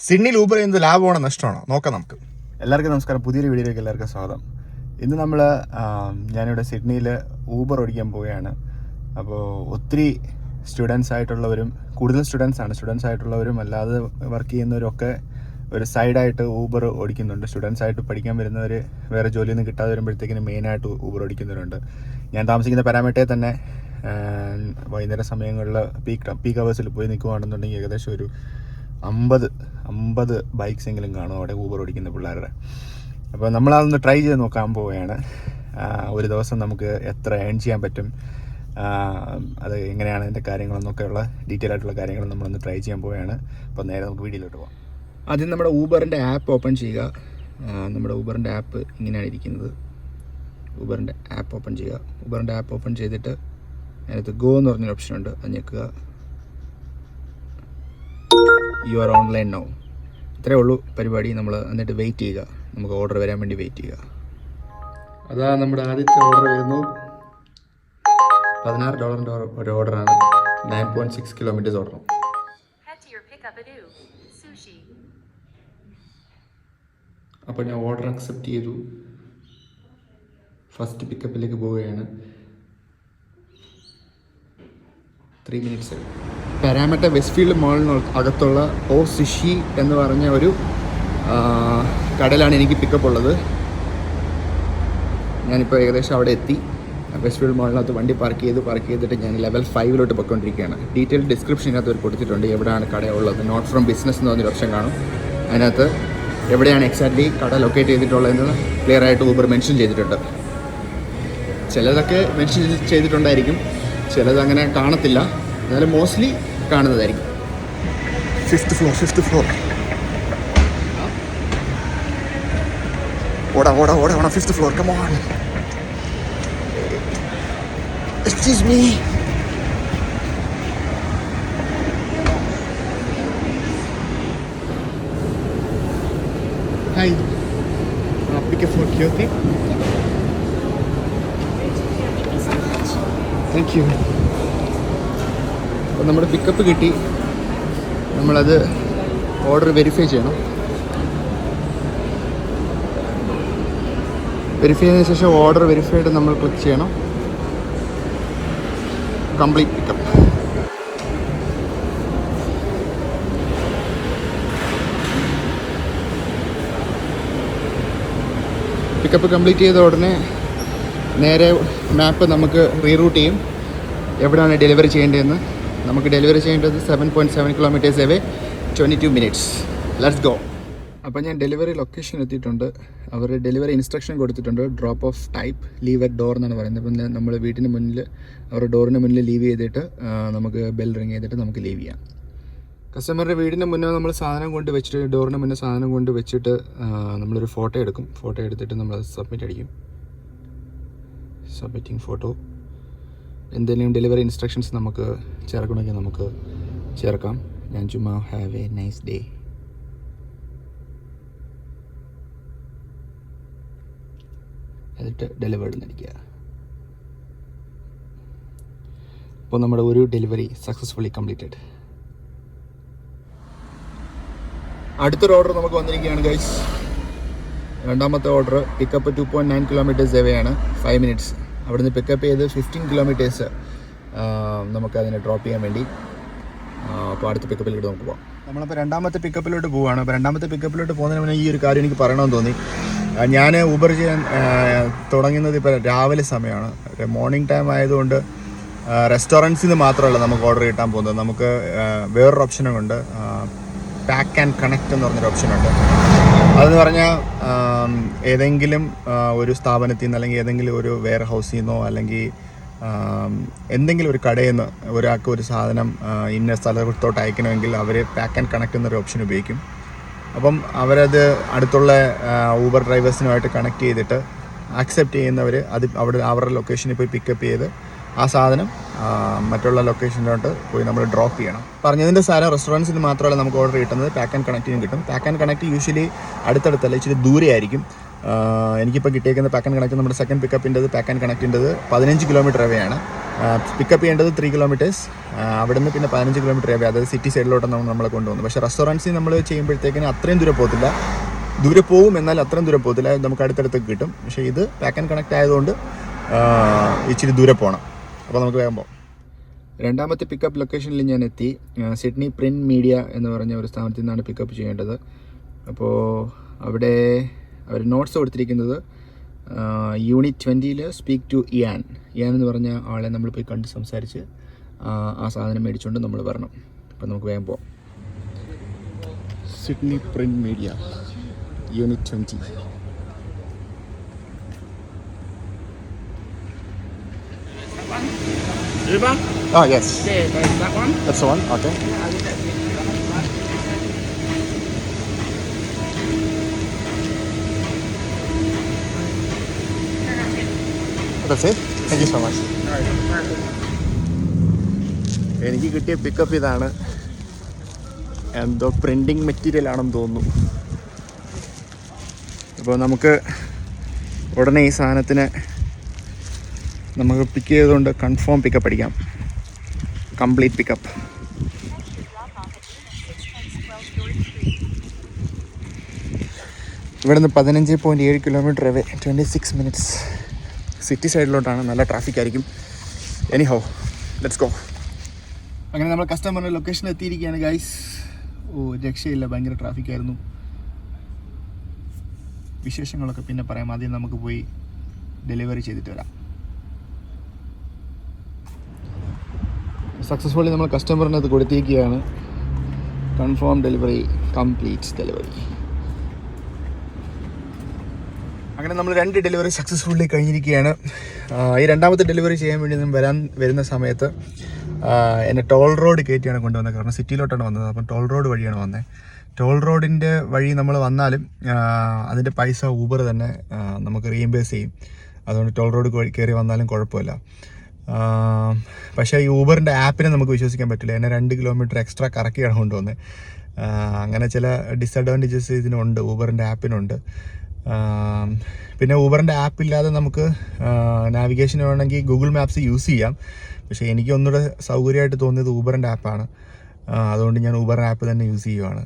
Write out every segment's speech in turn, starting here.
സിഡ്നിയിൽ ഊബർ ചെയ്യുന്നത് ലാഭമാണോ നഷ്ടമാണോ നോക്കാം നമുക്ക്. എല്ലാവർക്കും നമസ്കാരം, പുതിയൊരു വീഡിയോയിലേക്ക് എല്ലാവർക്കും സ്വാഗതം. ഇന്ന് നമ്മൾ ഞാനിവിടെ സിഡ്നിയിൽ ഊബർ ഓടിക്കാൻ പോവുകയാണ്. അപ്പോൾ ഒത്തിരി സ്റ്റുഡൻസ് ആയിട്ടുള്ളവരും, കൂടുതൽ സ്റ്റുഡൻസ് ആയിട്ടുള്ളവരും അല്ലാതെ വർക്ക് ചെയ്യുന്നവരൊക്കെ ഒരു സൈഡായിട്ട് ഊബർ ഓടിക്കുന്നുണ്ട്. സ്റ്റുഡൻസ് ആയിട്ട് പഠിക്കാൻ വരുന്നവർ വേറെ ജോലിയൊന്നും കിട്ടാതെ വരുമ്പോഴത്തേക്കിന് മെയിനായിട്ട് ഊബർ ഓടിക്കുന്നവരുണ്ട്. ഞാൻ താമസിക്കുന്ന പാരാമീറ്ററിൽ തന്നെ വൈകുന്നേര സമയങ്ങളിൽ പീക്ക് അവേഴ്സിൽ പോയി നിൽക്കുകയാണെന്നുണ്ടെങ്കിൽ ഏകദേശം ഒരു 50 ബൈക്സ് എങ്കിലും കാണും അവിടെ ഊബർ ഓടിക്കുന്ന പിള്ളേരുടെ. അപ്പോൾ നമ്മളതൊന്ന് ട്രൈ ചെയ്ത് നോക്കാൻ പോവുകയാണ്. ഒരു ദിവസം നമുക്ക് എത്ര ഏൺ ചെയ്യാൻ പറ്റും, അത് എങ്ങനെയാണ് അതിൻ്റെ കാര്യങ്ങളെന്നൊക്കെയുള്ള ഡീറ്റെയിൽ ആയിട്ടുള്ള കാര്യങ്ങൾ നമ്മളൊന്ന് ട്രൈ ചെയ്യാൻ പോവുകയാണ്. അപ്പോൾ നേരെ നമുക്ക് വീഡിയോയിലോട്ട് പോകാം. ആദ്യം നമ്മുടെ ഊബറിൻ്റെ ആപ്പ് ഓപ്പൺ ചെയ്യുക. നമ്മുടെ ഊബറിൻ്റെ ആപ്പ് ഇങ്ങനെയാണ് ഇരിക്കുന്നത്. ഊബറിൻ്റെ ആപ്പ് ഓപ്പൺ ചെയ്യുക. ഊബറിൻ്റെ ആപ്പ് ഓപ്പൺ ചെയ്തിട്ട് അതിനകത്ത് ഗോ എന്ന് പറഞ്ഞൊരു ഓപ്ഷൻ ഉണ്ട്, അത് ഞെക്കുക. You are online now. ഇത്രയേ ഉള്ളൂ പരിപാടി. നമ്മൾ എന്നിട്ട് വെയിറ്റ് ചെയ്യുക, നമുക്ക് ഓർഡർ വരാൻ വേണ്ടി വെയിറ്റ് ചെയ്യുക. അതാ നമ്മുടെ ആദ്യത്തെ ഓർഡർ വരുന്നു. $16 ഒരു ഓർഡറാണ്. 9.6 കിലോമീറ്റേഴ്സ് ഓർഡർ. അപ്പോൾ ഞാൻ ഓർഡർ അക്സെപ്റ്റ് ചെയ്തു. ഫസ്റ്റ് പിക്കപ്പിലേക്ക് പോവുകയാണ്. 3 മിനിറ്റ്സ്. പാരാമീറ്റർ വെസ്റ്റ്ഫീൽഡ് മാളിന് അകത്തുള്ള ഓ സുഷി എന്ന് പറഞ്ഞ ഒരു കടയിലാണ് എനിക്ക് പിക്കപ്പ് ഉള്ളത്. ഞാനിപ്പോൾ ഏകദേശം അവിടെ എത്തി. വെസ്റ്റ്ഫീൽഡ് മാളിനകത്ത് വണ്ടി പാർക്ക് ചെയ്തിട്ട് ഞാൻ ലെവൽ 5 പോയിക്കൊണ്ടിരിക്കുകയാണ്. ഡീറ്റെയിൽ ഡിസ്ക്രിപ്ഷനകത്ത് ഒരു കൊടുത്തിട്ടുണ്ട് എവിടെയാണ് കട ഉള്ളത്. നോട്ട് ഫ്രം ബിസിനസ് എന്ന് പറഞ്ഞൊരു ഓപ്ഷൻ കാണും. അതിനകത്ത് എവിടെയാണ് എക്സാക്ട്ലി കട ലൊക്കേറ്റ് ചെയ്തിട്ടുള്ളതെന്ന് ക്ലിയർ ആയിട്ട് ഊബർ മെൻഷൻ ചെയ്തിട്ടുണ്ട്. ചിലതൊക്കെ മെൻഷൻ ചെയ്തിട്ടുണ്ടായിരിക്കും, ചിലത് അങ്ങനെ കാണത്തില്ല. എന്നാലും മോസ്റ്റ്ലി കാണുന്നതായിരിക്കും. 5th floor. ഓടാ 5th floor. Come on. Excuse me. Hi. Pick a floor here, okay? Thank you. അപ്പോൾ നമ്മുടെ പിക്കപ്പ് കിട്ടി. നമ്മളത് ഓർഡർ വെരിഫൈ ചെയ്യണം. വെരിഫൈ ചെയ്തതിന് ശേഷം ഓർഡർ വെരിഫൈഡ് നമ്മൾ ക്ലിക്ക് ചെയ്യണം. Complete pickup. പിക്കപ്പ് കംപ്ലീറ്റ് ചെയ്ത ഉടനെ നേരെ മാപ്പ് നമുക്ക് റീറൂട്ട് ചെയ്യും എവിടെയാണ് ഡെലിവറി ചെയ്യേണ്ടതെന്ന്. നമുക്ക് ഡെലിവറി ചെയ്യേണ്ടത് 7.7 kilometres away, 22 minutes. Let's go. അപ്പോൾ ഞാൻ ഡെലിവറി ലൊക്കേഷൻ എത്തിയിട്ടുണ്ട്. അവർ ഡെലിവറി ഇൻസ്ട്രക്ഷൻ കൊടുത്തിട്ടുണ്ട്. Drop of type, leave at door എന്നാണ് പറയുന്നത്. അപ്പം നമ്മൾ വീട്ടിന് മുന്നിൽ, അവരുടെ ഡോറിന് മുന്നിൽ ലീവ് ചെയ്തിട്ട് നമുക്ക് ബെൽ റിങ് ചെയ്തിട്ട് നമുക്ക് ലീവ് ചെയ്യാം. കസ്റ്റമറുടെ വീടിന് മുന്നേ നമ്മൾ സാധനം കൊണ്ട് വെച്ചിട്ട്, ഡോറിന് മുന്നേ സാധനം കൊണ്ട് വെച്ചിട്ട് നമ്മളൊരു ഫോട്ടോ എടുക്കും. ഫോട്ടോ എടുത്തിട്ട് നമ്മളത് സബ്മിറ്റ് അടിക്കും. Submitting photo. എന്തെങ്കിലും ഡെലിവറി ഇൻസ്ട്രക്ഷൻസ് നമുക്ക് ചേർക്കണമെങ്കിൽ നമുക്ക് ചേർക്കാം. ഞാൻ ചുമ്മാ ഹാവ് എ നൈസ് ഡേ. എന്നിട്ട് ഡെലിവേർഡ് നടിക്കുക. അപ്പോൾ നമ്മുടെ ഒരു ഡെലിവറി സക്സസ്ഫുള്ളി കംപ്ലീറ്റഡ്. അടുത്തൊരു ഓർഡർ നമുക്ക് വന്നിരിക്കുകയാണ് ഗൈസ്. രണ്ടാമത്തെ ഓർഡർ പിക്കപ്പ് 2.9 കിലോമീറ്റേഴ്സ് അവയാണ്, 5 മിനിറ്റ്സ്. അവിടുന്ന് പിക്കപ്പ് ചെയ്ത് 15 കിലോമീറ്റേഴ്സ് നമുക്കതിനെ ഡ്രോപ്പ് ചെയ്യാൻ വേണ്ടി. അപ്പോൾ അടുത്ത പിക്കപ്പിലോട്ട് നമുക്ക് പോകാം. നമ്മളിപ്പോൾ രണ്ടാമത്തെ പിക്കപ്പിലോട്ട് പോവുകയാണ്. അപ്പോൾ രണ്ടാമത്തെ പിക്കപ്പിലോട്ട് പോകുന്നതിന് മുന്നേ ഈ ഒരു കാര്യം എനിക്ക് പറയണമെന്ന് തോന്നി. ഞാൻ ഊബർ ചെയ്യാൻ തുടങ്ങുന്നത് ഇപ്പോൾ രാവിലെ സമയമാണ്. മോർണിംഗ് ടൈം ആയതുകൊണ്ട് റെസ്റ്റോറൻറ്റ്സിൽ നിന്ന് മാത്രമല്ല നമുക്ക് ഓർഡർ കിട്ടാൻ പോകുന്നത്. നമുക്ക് വേറൊരു ഓപ്ഷനും ഉണ്ട്, പാക്ക് ആൻഡ് കണക്റ്റ് എന്ന് പറഞ്ഞൊരു ഓപ്ഷനുണ്ട്. അതെന്ന് പറഞ്ഞാൽ ഏതെങ്കിലും ഒരു സ്ഥാപനത്തിൽ നിന്ന്, അല്ലെങ്കിൽ ഏതെങ്കിലും ഒരു വെയർ ഹൗസിൽ നിന്നോ, അല്ലെങ്കിൽ എന്തെങ്കിലും ഒരു കടയിൽ നിന്ന് ഒരാൾക്ക് ഒരു സാധനം ഇന്ന സ്ഥലത്തോട്ട് അയക്കണമെങ്കിൽ അവർ പാക്ക് ആൻഡ് കണക്റ്റ് എന്നൊരു ഓപ്ഷൻ ഉപയോഗിക്കും. അപ്പം അവരത് അടുത്തുള്ള ഊബർ ഡ്രൈവേഴ്സിനുമായിട്ട് കണക്ട് ചെയ്തിട്ട് ആക്സെപ്റ്റ് ചെയ്യുന്നവർ അത് അവരുടെ ലൊക്കേഷനിൽ പോയി പിക്കപ്പ് ചെയ്ത് ആ സാധനം മറ്റുള്ള ലൊക്കേഷനിലോട്ട് പോയി നമ്മൾ ഡ്രോപ്പ് ചെയ്യണം. പറഞ്ഞതിൻ്റെ സാധനം റെസ്റ്റോറൻറ്റ്സിന് മാത്രമല്ല നമുക്ക് ഓർഡർ കിട്ടുന്നത്, പാക്ക് ആൻഡ് കണക്റ്റിനും കിട്ടും. പാക്ക് ആൻഡ് കണക്റ്റ് യൂഷ്വലി അടുത്തടുത്തല്ല, ഇച്ചിരി ദൂരെ ആയിരിക്കും. എനിക്കിപ്പോൾ കിട്ടിയേക്കുന്ന പാക്ക് ആൻഡ് കണക്ട് നമ്മുടെ സെക്കൻഡ് പിക്കപ്പിൻ്റെത് പാക്ക് ആൻഡ് കണക്റ്റിൻ്റെത് 15 കിലോമീറ്റർ അവയാണ്. പിക്കപ്പ് ചെയ്യേണ്ടത് 3 കിലോമീറ്റേഴ്സ്, അവിടെ നിന്ന് പിന്നെ 15 കിലോമീറ്റർ അവേ, അതായത് സിറ്റി സൈഡിലോട്ടാണ് നമ്മളെ കൊണ്ടുപോകുന്നത്. പക്ഷേ റെസ്റ്റോറൻറ്റ്സിൽ നമ്മൾ ചെയ്യുമ്പോഴത്തേക്കിന് അത്രയും ദൂരം പോകത്തില്ല, ദൂരെ പോകും എന്നാൽ അത്രയും ദൂരം പോകത്തില്ല, നമുക്ക് അടുത്തടുത്തൊക്കെ കിട്ടും. പക്ഷേ ഇത് പാക്ക് ആൻഡ് കണക്ട് ആയതുകൊണ്ട് ഇച്ചിരി ദൂരെ പോകണം. അപ്പോൾ നമുക്ക് വേഗം പോകാം. രണ്ടാമത്തെ പിക്കപ്പ് ലൊക്കേഷനിൽ ഞാൻ എത്തി. സിഡ്നി പ്രിൻറ്റ് മീഡിയ എന്ന് പറഞ്ഞ ഒരു സ്ഥാപനത്തിൽ നിന്നാണ് പിക്കപ്പ് ചെയ്യേണ്ടത്. അപ്പോൾ അവിടെ അവർ നോട്ട്സ് കൊടുത്തിരിക്കുന്നത് യൂണിറ്റ് 20 സ്പീക്ക് ടു ഇയാൻ എന്ന് പറഞ്ഞ ആളെ നമ്മൾ പോയി കണ്ട് സംസാരിച്ച് ആ സാധനം മേടിച്ചുകൊണ്ട് നമ്മൾ വരണം. അപ്പോൾ നമുക്ക് വേഗം പോകാം. Sydney print media unit 20. Oh yes. Okay, there's that one. That's the one. Okay. That's it. Thank you so much. എനിക്ക് കിട്ടിയ പിക്കപ്പ് ഇതാണ്. എന്തോ പ്രിൻറ്റിങ് മെറ്റീരിയൽ ആണെന്ന് തോന്നുന്നു. അപ്പോൾ നമുക്ക് ഉടനെ ഈ സാധനത്തിന് നമുക്ക് പിക്ക് ചെയ്തുകൊണ്ട് കൺഫേം പിക്കപ്പ് അടിക്കാം. Complete pickup. ഇവിടെ നിന്ന് 15.7 കിലോമീറ്റർ അവേ, 26 മിനിറ്റ്സ്. സിറ്റി സൈഡിലോട്ടാണ്, നല്ല ട്രാഫിക് ആയിരിക്കും. Any how let's go. അങ്ങനെ നമ്മൾ കസ്റ്റമറിൻ്റെ ലൊക്കേഷൻ എത്തിയിരിക്കുകയാണ് ഗൈസ്. രക്ഷയില്ല, ഭയങ്കര ട്രാഫിക് ആയിരുന്നു. വിശേഷങ്ങളൊക്കെ പിന്നെ പറയാം, ആദ്യം നമുക്ക് പോയി ഡെലിവറി ചെയ്തിട്ട് വരാം. സക്സസ്ഫുള്ളി നമ്മൾ കസ്റ്റമറിന് അത് കൊടുത്തിരിക്കുകയാണ്. Confirm delivery, complete delivery. അങ്ങനെ നമ്മൾ 2 ഡെലിവറി സക്സസ്ഫുള്ളി കഴിഞ്ഞിരിക്കുകയാണ്. ഈ രണ്ടാമത്തെ ഡെലിവറി ചെയ്യാൻ വേണ്ടി വരുന്ന സമയത്ത് എന്നെ ടോൾ റോഡ് കയറ്റിയാണ് കൊണ്ടുവന്നത്. കാരണം സിറ്റിയിലോട്ടാണ് വന്നത്, അപ്പം ടോൾ റോഡ് വഴിയാണ് വന്നത്. ടോൾ റോഡിൻ്റെ വഴി നമ്മൾ വന്നാലും അതിൻ്റെ പൈസ ഊബർ തന്നെ നമുക്ക് റീഇംബേഴ്സ് ചെയ്യും. അതുകൊണ്ട് ടോൾ റോഡ് കയറി വന്നാലും കുഴപ്പമില്ല. പക്ഷേ ഈ ഊബറിൻ്റെ ആപ്പിനെ നമുക്ക് വിശ്വസിക്കാൻ പറ്റില്ല. എന്നെ 2 കിലോമീറ്റർ എക്സ്ട്രാ കറക്കിയാണ് കൊണ്ടുവന്നത്. അങ്ങനെ ചില ഡിസഡ്വാൻറ്റേജസ് ഇതിനുണ്ട്, ഊബറിൻ്റെ ആപ്പിനുണ്ട്. പിന്നെ ഊബറിൻ്റെ ആപ്പ് ഇല്ലാതെ നമുക്ക് നാവിഗേഷൻ വേണമെങ്കിൽ ഗൂഗിൾ മാപ്സ് യൂസ് ചെയ്യാം. പക്ഷേ എനിക്ക് ഒന്നുകൂടെ സൗകര്യമായിട്ട് തോന്നിയത് ഊബറിൻ്റെ ആപ്പാണ്. അതുകൊണ്ട് ഞാൻ ഊബർ ആപ്പ് തന്നെ യൂസ് ചെയ്യുവാണ്.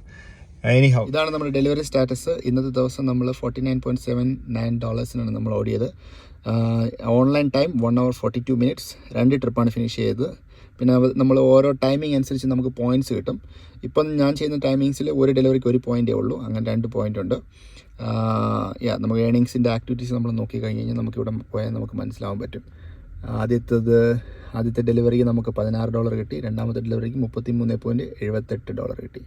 എനിഹൗ, ഇതാണ് നമ്മുടെ ഡെലിവറി സ്റ്റാറ്റസ്. ഇന്നത്തെ ദിവസം നമ്മൾ $49.79 നമ്മൾ ഓടിയത്. Online time 1 hour 42 minutes. 2 ട്രിപ്പാണ് ഫിനിഷ് ചെയ്തത്. പിന്നെ നമ്മൾ ഓരോ ടൈമിംഗ് അനുസരിച്ച് നമുക്ക് പോയിൻറ്റ്സ് കിട്ടും. ഇപ്പം ഞാൻ ചെയ്യുന്ന ടൈമിങ്സിൽ ഒരു ഡെലിവറിക്ക് 1 പോയിൻറ്റേ ഉള്ളൂ. അങ്ങനെ 2 പോയിൻ്റ് ഉണ്ട്. നമുക്ക് ഏണിങ്സിൻ്റെ ആക്ടിവിറ്റീസ് നമ്മൾ നോക്കി കഴിഞ്ഞ് കഴിഞ്ഞാൽ നമുക്കിവിടെ പോയാൽ നമുക്ക് മനസ്സിലാവാൻ പറ്റും. ആദ്യത്തെ ഡെലിവറിക്ക് നമുക്ക് $16 കിട്ടി. രണ്ടാമത്തെ ഡെലിവറിക്ക് $33.78 കിട്ടി.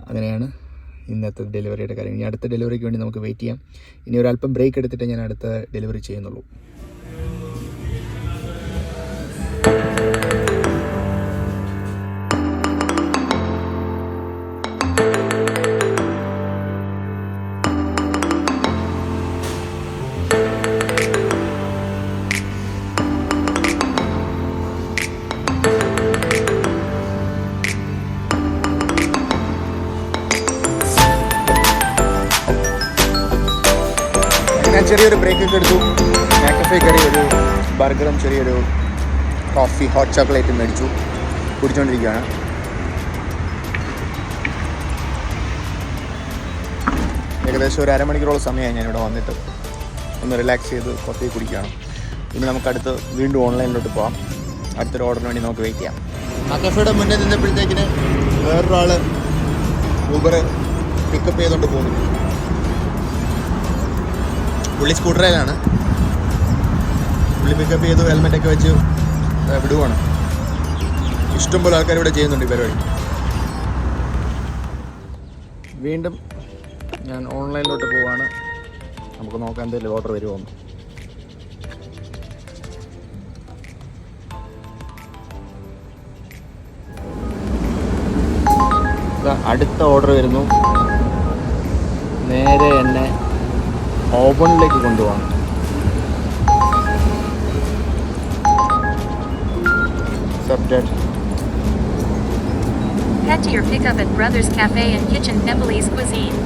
അങ്ങനെയാണ് ഇന്നത്തെ ഡെലിവറിയുടെ കാര്യം. ഇനി അടുത്ത ഡെലിവറിക്ക് വേണ്ടി നമുക്ക് വെയിറ്റ് ചെയ്യാം. ഇനി ഒരല്പം ബ്രേക്ക് എടുത്തിട്ട് ഞാൻ അടുത്ത ഡെലിവറി ചെയ്യുന്നുള്ളൂ. ഞാൻ ചെറിയൊരു ബ്രേക്കൊക്കെ എടുത്തു. മാക്കഫേ കയറി ഒരു ബർഗറും ചെറിയൊരു കോഫി ഹോട്ട് ചോക്ലേറ്റും മേടിച്ചു, കുടിച്ചുകൊണ്ടിരിക്കുകയാണ്. ഏകദേശം ഒരു അരമണിക്കൂറോളം സമയമായി ഞാനിവിടെ വന്നിട്ട് ഒന്ന് റിലാക്സ് ചെയ്ത് കോഫി കുടിക്കുകയാണ്. ഇനി നമുക്കടുത്ത് വീണ്ടും ഓൺലൈനിലോട്ട് പോകാം. അടുത്തൊരു ഓർഡറിന് വേണ്ടി നമുക്ക് വെയിറ്റ് ചെയ്യാം. മാക്കഫേയുടെ മുന്നേ നിന്നപ്പോഴത്തേക്കിന് വേറൊരാൾ ഊബർ പിക്കപ്പ് ചെയ്തുകൊണ്ട് പോകുന്നു. പുള്ളി സ്കൂട്ടറിലാണ്. പുള്ളി പിക്കപ്പ് ചെയ്തു, ഹെൽമെറ്റൊക്കെ വെച്ച് വിടുവാണ്. ഇഷ്ടംപോലെ ആൾക്കാർ ഇവിടെ ചെയ്യുന്നുണ്ട് ഈ പരിപാടി. വീണ്ടും ഞാൻ ഓൺലൈനിലോട്ട് പോവാണ്. നമുക്ക് നോക്കാം എന്തെങ്കിലും ഓർഡർ വരുമോ. അടുത്ത ഓർഡർ വരുന്നു. നേരെ എന്നെ ഓവണിലേക്ക് കൊണ്ടുപോകണം. Head to your pickup at Brothers Cafe and Kitchen Nepalese Cuisine.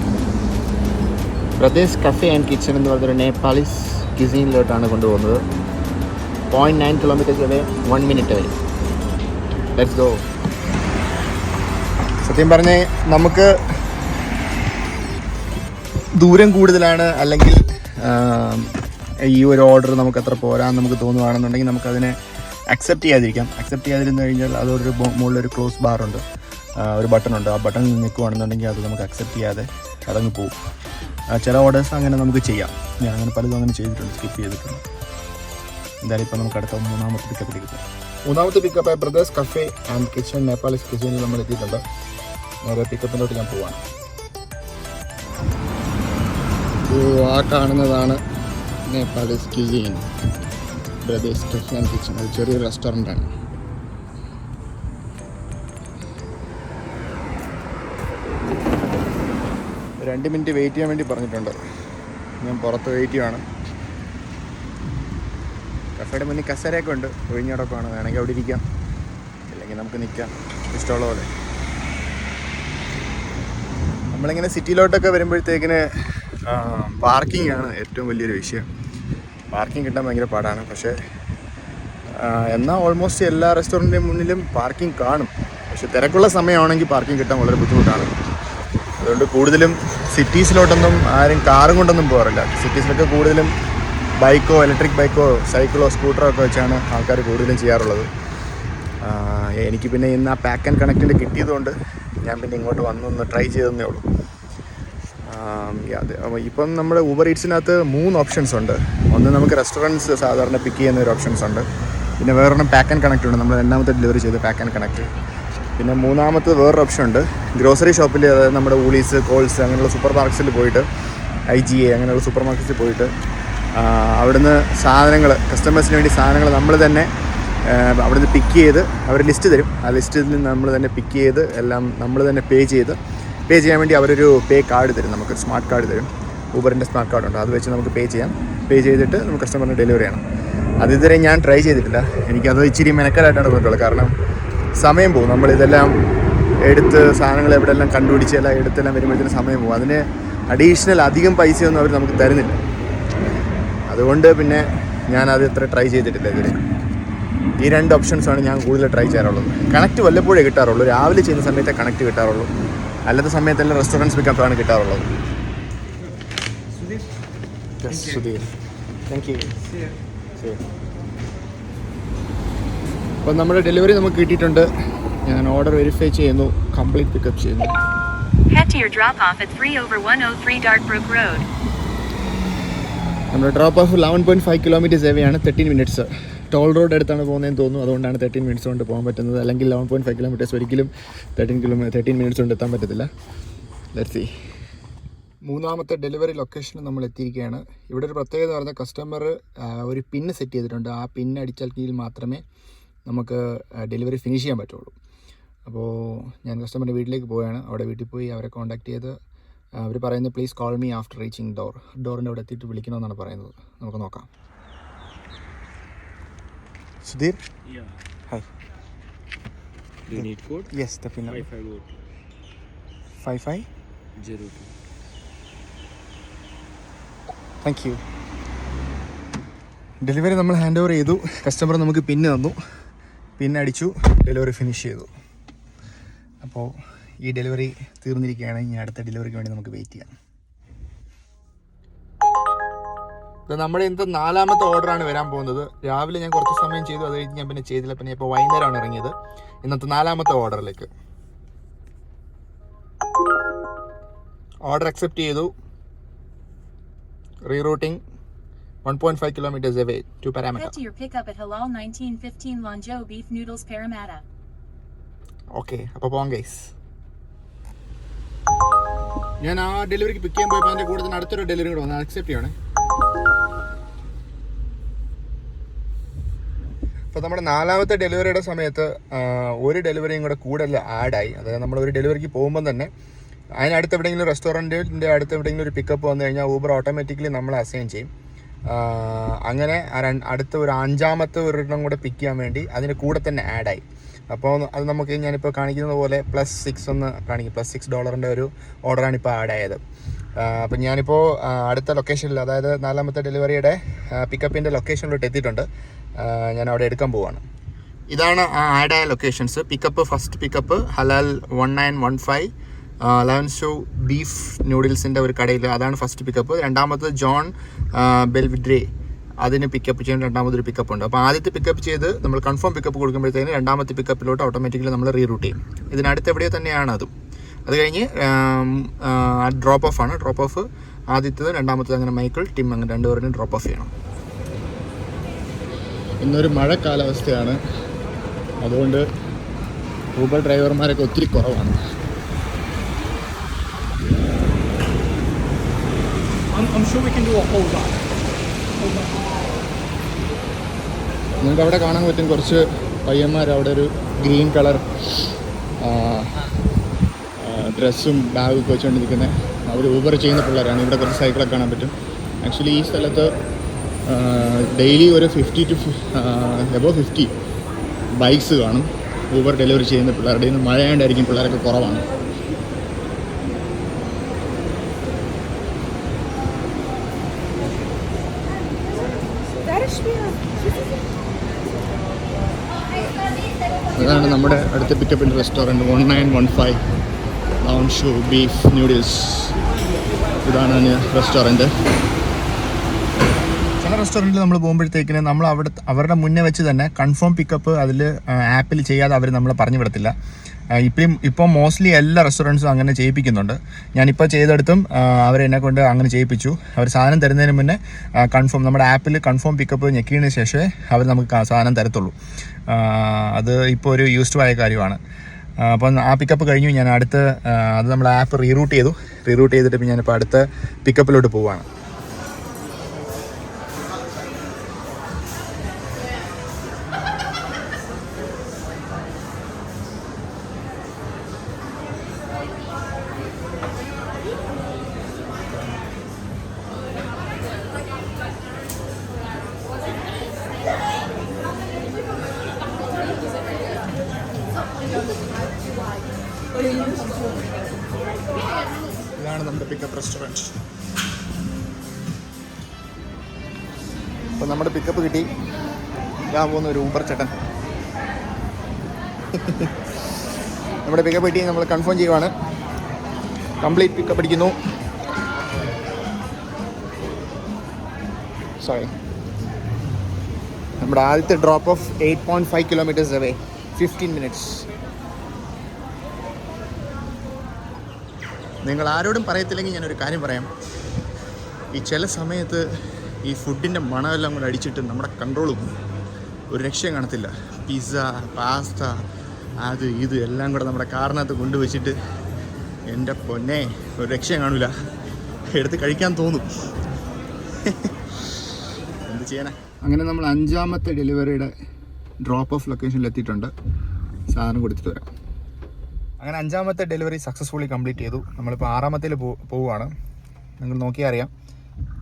Pradesh cafe and kitchen എന്ന് പറഞ്ഞൊരു നേപ്പാളീസ് ക്യുസീനിലോട്ടാണ് കൊണ്ടുപോകുന്നത്. 0.9 കിലോമീറ്റേഴ്സ് അവേ, 1 മിനിറ്റ് വരെ. Let's go. സത്യം പറഞ്ഞേ നമുക്ക് ദൂരം കൂടുതലാണ്, അല്ലെങ്കിൽ ഈ ഒരു ഓർഡർ നമുക്ക് അത്ര പോരാന്ന് നമുക്ക് തോന്നുകയാണെന്നുണ്ടെങ്കിൽ നമുക്കതിനെ അക്സെപ്റ്റ് ചെയ്യാതിരിക്കാം. അക്സെപ്റ്റ് ചെയ്യാതിരുന്നു കഴിഞ്ഞാൽ അതൊരു മുകളിലൊരു ക്ലോസ് ബാറുണ്ട്, ഒരു ബട്ടണുണ്ട്. ആ ബട്ടൺ നിൽക്കുകയാണെന്നുണ്ടെങ്കിൽ അത് നമുക്ക് അക്സെപ്റ്റ് ചെയ്യാതെ അതങ്ങ് പോകും. ചില ഓർഡേഴ്സ് അങ്ങനെ നമുക്ക് ചെയ്യാം. ഞാൻ അങ്ങനെ പലതും അങ്ങനെ ചെയ്തിട്ടുണ്ട്, സ്കിപ്പ് ചെയ്തിട്ടുണ്ട്. എന്തായാലും ഇപ്പോൾ നമുക്ക് അടുത്ത മൂന്നാമത്തെ പിക്കപ്പിലേക്ക് പോകാം. മൂന്നാമത്തെ പിക്കപ്പായ Brothers Cafe and Kitchen Nepalese കിച്ചണിൽ നമ്മൾ എത്തിയിട്ടുണ്ട്. നേരെ പിക്കപ്പിലോട്ട് ഞാൻ പോവാണ്. ആ കാണുന്നതാണ് Nepalese cuisine, Brothers Cafe and Kitchen. ഒരു ചെറിയൊരു റെസ്റ്റോറൻ്റാണ്. രണ്ട് മിനിറ്റ് വെയിറ്റ് ചെയ്യാൻ വേണ്ടി പറഞ്ഞിട്ടുണ്ട്. ഞാൻ പുറത്ത് വെയിറ്റ് ചെയ്യുകയാണ്. കഫേയുടെ മുന്നിൽ കസേരയൊക്കെ ഉണ്ട്, ഒഴിഞ്ഞടക്കമാണ്. വേണമെങ്കിൽ അവിടെ ഇരിക്കാം, അല്ലെങ്കിൽ നമുക്ക് നിൽക്കാം, ഇഷ്ടമുള്ള പോലെ. നമ്മളിങ്ങനെ സിറ്റിയിലോട്ടൊക്കെ വരുമ്പോഴത്തേക്കിന് പാർക്കിംഗ് ആണ് ഏറ്റവും വലിയൊരു വിഷയം. പാർക്കിംഗ് കിട്ടാൻ ഭയങ്കര പാടാണ്. പക്ഷേ എന്നാൽ ഓൾമോസ്റ്റ് എല്ലാ റെസ്റ്റോറൻറ്റിൻ്റെ മുന്നിലും പാർക്കിംഗ് കാണും. പക്ഷേ തിരക്കുള്ള സമയമാണെങ്കിൽ പാർക്കിംഗ് കിട്ടാൻ വളരെ ബുദ്ധിമുട്ടാണ്. അതുകൊണ്ട് കൂടുതലും സിറ്റീസിലോട്ടൊന്നും ആരും കാറും കൊണ്ടൊന്നും പോകാറില്ല. സിറ്റീസിലൊക്കെ കൂടുതലും ബൈക്കോ ഇലക്ട്രിക് ബൈക്കോ സൈക്കിളോ സ്കൂട്ടറോ ഒക്കെ വെച്ചാണ് ആൾക്കാർ കൂടുതലും ചെയ്യാറുള്ളത്. എനിക്ക് പിന്നെ ഇന്ന് ആ പാക്ക് ആൻഡ് കണക്റ്റിൻ്റെ കിട്ടിയതുകൊണ്ട് ഞാൻ പിന്നെ ഇങ്ങോട്ട് വന്നൊന്ന് ട്രൈ ചെയ്തതേ ഉള്ളൂ. അതെ, ഇപ്പം നമ്മുടെ ഊബർ ഈറ്റ്സിനകത്ത് 3 ഓപ്ഷൻസ് ഉണ്ട്. ഒന്ന് നമുക്ക് റെസ്റ്റോറൻറ്റ്സ് സാധാരണ പിക്ക് ചെയ്യുന്ന ഒരു ഓപ്ഷൻസ് ഉണ്ട്. പിന്നെ വേറൊരെണ്ണം പാക്ക് ആൻഡ് കണക്റ്റ് ഉണ്ട്, നമ്മൾ രണ്ടാമത്തെ ഡെലിവറി ചെയ്ത് പാക്ക് ആൻഡ് കണക്റ്റ്. പിന്നെ മൂന്നാമത്തെ വേറൊരു ഓപ്ഷൻ ഉണ്ട്, ഗ്രോസറി ഷോപ്പിൽ, അതായത് നമ്മുടെ ഊളീസ്, കോൾസ് അങ്ങനെയുള്ള സൂപ്പർ മാർക്കറ്റ്സിൽ പോയിട്ട്, IGA അങ്ങനെയുള്ള സൂപ്പർ മാർക്കറ്റ്സിൽ പോയിട്ട് അവിടുന്ന് സാധനങ്ങൾ, കസ്റ്റമേഴ്സിന് വേണ്ടി സാധനങ്ങൾ നമ്മൾ തന്നെ അവിടുന്ന് പിക്ക് ചെയ്ത് അവർ ലിസ്റ്റ് തരും. ആ ലിസ്റ്റിൽ നിന്ന് നമ്മൾ തന്നെ പിക്ക് ചെയ്ത് എല്ലാം നമ്മൾ തന്നെ പേ ചെയ്യാൻ വേണ്ടി അവരൊരു പേ കാർഡ് തരും. നമുക്കൊരു സ്മാർട്ട് കാർഡ് തരും, ഊബറിൻ്റെ സ്മാർട്ട് കാർഡ് ഉണ്ട്. അത് വെച്ച് നമുക്ക് പേ ചെയ്യാം. പേ ചെയ്തിട്ട് നമുക്ക് കസ്റ്റമറിന് ഡെലിവറി ചെയ്യണം. അത് ഇതുവരെ ഞാൻ ട്രൈ ചെയ്തിട്ടില്ല. എനിക്കത് ഇച്ചിരി മെനക്കലായിട്ടാണ് തോന്നിയിട്ടുള്ളത്. കാരണം സമയം പോകും. നമ്മളിതെല്ലാം എടുത്ത് സാധനങ്ങൾ എവിടെയെല്ലാം കണ്ടുപിടിച്ച് എല്ലാം എടുത്തെല്ലാം വരുമ്പോഴത്തേന് സമയം പോകും. അതിന് അഡീഷണൽ അധികം പൈസയൊന്നും അവർ നമുക്ക് തരുന്നില്ല. അതുകൊണ്ട് പിന്നെ ഞാനത് അത്ര ട്രൈ ചെയ്തിട്ടില്ല ഇതുവരെ. ഈ 2 ഓപ്ഷൻസാണ് ഞാൻ കൂടുതൽ ട്രൈ ചെയ്യാറുള്ളത്. കണക്റ്റ് വല്ലപ്പോഴേ കിട്ടാറുള്ളൂ. രാവിലെ ചെയ്യുന്ന സമയത്തെ കണക്റ്റ് കിട്ടാറുള്ളൂ. അല്ലാത്ത സമയത്തെല്ലാം റെസ്റ്റോറൻറ്റ്സ് പിക്കപ്പാണ് കിട്ടാറുള്ളത്. Sudheer, thank you. അപ്പോൾ നമ്മുടെ ഡെലിവറി നമുക്ക് കിട്ടിയിട്ടുണ്ട്. ഞാൻ ഓർഡർ വെരിഫൈ ചെയ്യുന്നു, കംപ്ലീറ്റ് പിക്കപ്പ് ചെയ്യുന്നു. Head to your drop-off at 3/103 Dartbrook Road. നമ്മുടെ ഡ്രോപ്പ് ഓഫ് 11.5 കിലോമീറ്റേഴ്സ് ഏവയാണ്, 13 മിനിറ്റ്സ്. ടോൾ റോഡ് അടുത്താണ് പോകുന്നതെന്ന് തോന്നുന്നു. അതുകൊണ്ടാണ് 13 മിനിറ്റ്സ് കൊണ്ട് പോകാൻ പറ്റുന്നത്. അല്ലെങ്കിൽ 11.5 കിലോമീറ്റേഴ്സ് ഒരിക്കലും 13 മിനിറ്റ്സ് കൊണ്ട് എത്താൻ പറ്റത്തില്ല. Let's see. മൂന്നാമത്തെ ഡെലിവറി ലൊക്കേഷനിൽ നമ്മൾ എത്തിയിരിക്കുകയാണ്. ഇവിടെ ഒരു പ്രത്യേകത എന്ന് പറഞ്ഞാൽ കസ്റ്റമർ ഒരു പിന്ന് സെറ്റ് ചെയ്തിട്ടുണ്ട്. ആ പിന്ന് അടിച്ചാൽ കീഴിൽ മാത്രമേ നമുക്ക് ഡെലിവറി ഫിനിഷ് ചെയ്യാൻ പറ്റുള്ളൂ. അപ്പോൾ ഞാൻ കസ്റ്റമറിൻ്റെ വീട്ടിലേക്ക് പോവുകയാണ്. അവിടെ വീട്ടിൽ പോയി അവരെ കോൺടാക്ട് ചെയ്ത് അവർ പറയുന്നത് please call me after reaching ഡോറിൻ്റെ അവിടെ എത്തിയിട്ട് വിളിക്കണമെന്നാണ് പറയുന്നത്. നമുക്ക് നോക്കാം. Sudheer, hi. Do you need code? Yes, the pin number. 5502. Thank you. Delivery നമ്മൾ ഹാൻഡ് ഓവർ ചെയ്തു. കസ്റ്റമർ നമുക്ക് പിന്ന് തന്നു, പിന്ന് അടിച്ചു, ഡെലിവറി ഫിനിഷ് ചെയ്തു. അപ്പോൾ ഈ ഡെലിവറി തീർന്നിരിക്കുകയാണ്. ഇനി അടുത്ത ഡെലിവറിക്ക് വേണ്ടി നമുക്ക് വെയിറ്റ് ചെയ്യാം. ഇത് നമ്മുടെ ഇന്നത്തെ 4ാമത്തെ ഓർഡറാണ് വരാൻ പോകുന്നത്. രാവിലെ ഞാൻ കുറച്ച് സമയം ചെയ്തു, അത് കഴിഞ്ഞ് ഞാൻ പിന്നെ ചെയ്തില്ല. പിന്നെ ഇപ്പോൾ വൈകുന്നേരമാണ് ഇറങ്ങിയത് ഇന്നത്തെ 4ാമത്തെ ഓർഡറിലേക്ക്. ഓർഡർ അക്സെപ്റ്റ് ചെയ്തു. റീറൂട്ടിംഗ് 1.5 kilometers away to Parramatta. Head to your pickup at Halal 1915 Lanzhou Beef Noodles Parramatta. Okay, അപ്പോൾ പോകാം ഗൈസ്. ഞാൻ ആ ഡെലിവറിക്ക് പിക്ക് ചെയ്യാൻ പോയപ്പോൾ അതിൻ്റെ കൂടെ തന്നെ അടുത്തൊരു ഡെലിവറി കൂടെ വന്നു. അക്സെപ്റ്റ് ചെയ്യണേ. അപ്പോൾ നമ്മുടെ 4ാമത്തെ ഡെലിവറിയുടെ സമയത്ത് ഒരു ഡെലിവറിയും കൂടെ ആഡായി. അതായത് നമ്മൾ ഒരു ഡെലിവറിക്ക് പോകുമ്പോൾ തന്നെ അതിനടുത്ത് എവിടെയെങ്കിലും റെസ്റ്റോറൻറ്റിൻ്റെ അടുത്ത് എവിടെയെങ്കിലും ഒരു പിക്കപ്പ് വന്നു കഴിഞ്ഞാൽ ഊബർ ഓട്ടോമാറ്റിക്കലി നമ്മളെ അസൈൻ ചെയ്യും. അങ്ങനെ അടുത്ത ഒരു 5ാമത്തെ ഒരെണ്ണം കൂടെ പിക്ക് ചെയ്യാൻ വേണ്ടി അതിന് കൂടെ തന്നെ ആഡായി. അപ്പോൾ അത് നമുക്ക് ഞാനിപ്പോൾ കാണിക്കുന്നത് പോലെ +6 ഒന്ന് കാണിക്കും. $+6 ഒരു ഓർഡറാണ് ഇപ്പോൾ ആഡ് ആയത്. അപ്പം ഞാനിപ്പോൾ അടുത്ത ലൊക്കേഷനിൽ, അതായത് 4ാമത്തെ ഡെലിവറിയുടെ പിക്കപ്പിൻ്റെ ലൊക്കേഷനിലോട്ട് എത്തിയിട്ടുണ്ട്. ഞാൻ അവിടെ എടുക്കാൻ പോവുകയാണ്. ഇതാണ് ആ ആഡ് ആയ ലൊക്കേഷൻസ്. ഫസ്റ്റ് പിക്കപ്പ് ഹലാൽ 1915 ലവൻഷോ ബീഫ് നൂഡിൽസിൻ്റെ ഒരു കടയിൽ, അതാണ് ഫസ്റ്റ് പിക്കപ്പ്. രണ്ടാമത് ജോൺ ബെൽവിഡ്രെ, അതിന് പിക്കപ്പ് ചെയ്യാൻ രണ്ടാമതൊരു പിക്കപ്പ് ഉണ്ട്. അപ്പോൾ ആദ്യത്തെ പിക്കപ്പ് ചെയ്ത് നമ്മൾ കൺഫേം പിക്കപ്പ് കൊടുക്കുമ്പോഴത്തേന് രണ്ടാമത്തെ പിക്കപ്പിലോട്ട് ഓട്ടോമാറ്റിക്കലി നമ്മൾ റീറൂട്ട് ചെയ്യും. ഇതിനടുത്ത് എവിടെയോ തന്നെയാണ് അതും. അത് കഴിഞ്ഞ് ഡ്രോപ്പ് ഓഫ് ആണ്. ഡ്രോപ്പ് ഓഫ് ആദ്യത്തേത്, രണ്ടാമത്തേത്, അങ്ങനെ മൈക്കിൾ, ടിം, അങ്ങനെ രണ്ടുപേരും ഡ്രോപ്പ് ഓഫ് ചെയ്യണം. ഇന്നൊരു മഴ കാലാവസ്ഥയാണ്, അതുകൊണ്ട് ഊബർ ഡ്രൈവർമാരൊക്കെ ഒത്തിരി കുറവാണ്. നിങ്ങൾക്ക് അവിടെ കാണാൻ പറ്റും കുറച്ച് പയ്യന്മാർ അവിടെ ഒരു ഗ്രീൻ കളർ ഡ്രസ്സും ബാഗൊക്കെ വെച്ചുകൊണ്ടിരിക്കുന്നത്. അവർ ഊബർ ചെയ്യുന്ന പിള്ളേരാണ്. ഇവിടെ കുറച്ച് സൈക്കിളൊക്കെ കാണാൻ പറ്റും. ആക്ച്വലി ഈ സ്ഥലത്ത് ഡെയിലി ഒരു 50 to above 50 ബൈക്സ് കാണും ഊബർ ഡെലിവറി ചെയ്യുന്ന പിള്ളേരുടെ. ഇന്ന് മഴയാണ്ടായിരിക്കും പിള്ളേരൊക്കെ കുറവാണ്. അതാണ് നമ്മുടെ അടുത്ത പിക്കപ്പിൻ്റെ റെസ്റ്റോറൻറ്റ് 1915 ലവൻഷോ ബീഫ് നൂഡിൽസ്. ഇതാണ് റെസ്റ്റോറൻറ്റ്. ചില റെസ്റ്റോറൻറ്റിൽ നമ്മൾ പോകുമ്പോഴത്തേക്കിന് നമ്മൾ അവരുടെ മുന്നേ വെച്ച് തന്നെ കൺഫേം പിക്കപ്പ് അതിൽ ആപ്പിൽ ചെയ്യാതെ അവർ നമ്മളെ പറഞ്ഞു വിടത്തില്ല. ഇപ്പോൾ മോസ്റ്റ്ലി എല്ലാ റെസ്റ്റോറൻറ്റ്സും അങ്ങനെ ചെയ്യിപ്പിക്കുന്നുണ്ട്. ഞാനിപ്പോൾ ചെയ്തെടുത്തും അവരെന്നെ കൊണ്ട് അങ്ങനെ ചെയ്യിപ്പിച്ചു. അവർ സാധനം തരുന്നതിന് മുന്നേ നമ്മുടെ ആപ്പിൽ കൺഫേം പിക്കപ്പ് ഞെക്കിയതിന് ശേഷമേ അവർ നമുക്ക് സാധനം തരത്തുള്ളൂ. അത് ഇപ്പോൾ ഒരു യൂസ്ഡ് ആയ കാര്യമാണ്. അപ്പം ആ പിക്കപ്പ് കഴിഞ്ഞു. ഞാൻ അത് നമ്മൾ ആപ്പ് റീറൂട്ട് ചെയ്തിട്ട് ഞാനിപ്പോൾ അടുത്ത പിക്കപ്പിലോട്ട് പോവുകയാണ്. ഇതാണ് നമ്മുടെ പിക്കപ്പ് റെസ്റ്റോറൻറ്റ്. അപ്പോൾ നമ്മുടെ പിക്കപ്പ് കിട്ടി. ഞാൻ പോകുന്ന ഒരു ഊബർ ചേട്ടൻ. നമ്മുടെ പിക്കപ്പ് കിട്ടി. നമ്മൾ കൺഫേം ചെയ്യുവാണ്. കംപ്ലീറ്റ് പിക്കപ്പ് അടിക്കുന്നു. സോറി, നമ്മുടെ ആദ്യത്തെ drop of 8.5 kilometers away, 15 minutes. നിങ്ങൾ ആരോടും പറയത്തില്ലെങ്കിൽ ഞാനൊരു കാര്യം പറയാം. ഈ ചില സമയത്ത് ഈ ഫുഡിൻ്റെ മണമെല്ലാം കൂടെ അടിച്ചിട്ട് നമ്മുടെ കൺട്രോൾ പോകും. ഒരു രക്ഷയും കാണത്തില്ല. പിസ്സ, പാസ്ത, അത് ഇത് എല്ലാം കൂടെ നമ്മുടെ കാറിനകത്ത് കൊണ്ടുവച്ചിട്ട് എൻ്റെ പൊന്നെ ഒരു രക്ഷയും കാണില്ല. എടുത്ത് കഴിക്കാൻ തോന്നും. എന്ത് ചെയ്യാനാ. അങ്ങനെ നമ്മൾ 5ാമത്തെ ഡെലിവറിയുടെ ഡ്രോപ്പ് ഓഫ് ലൊക്കേഷനിൽ എത്തിയിട്ടുണ്ട്. സാധനം കൊടുത്തിട്ട് വരാം. അങ്ങനെ 5ാമത്തെ ഡെലിവറി സക്സസ്ഫുള്ളി കംപ്ലീറ്റ് ചെയ്തു. നമ്മളിപ്പോൾ 6ാമത്തേൽ പോവുകയാണ്. നിങ്ങൾ നോക്കിയാൽ അറിയാം.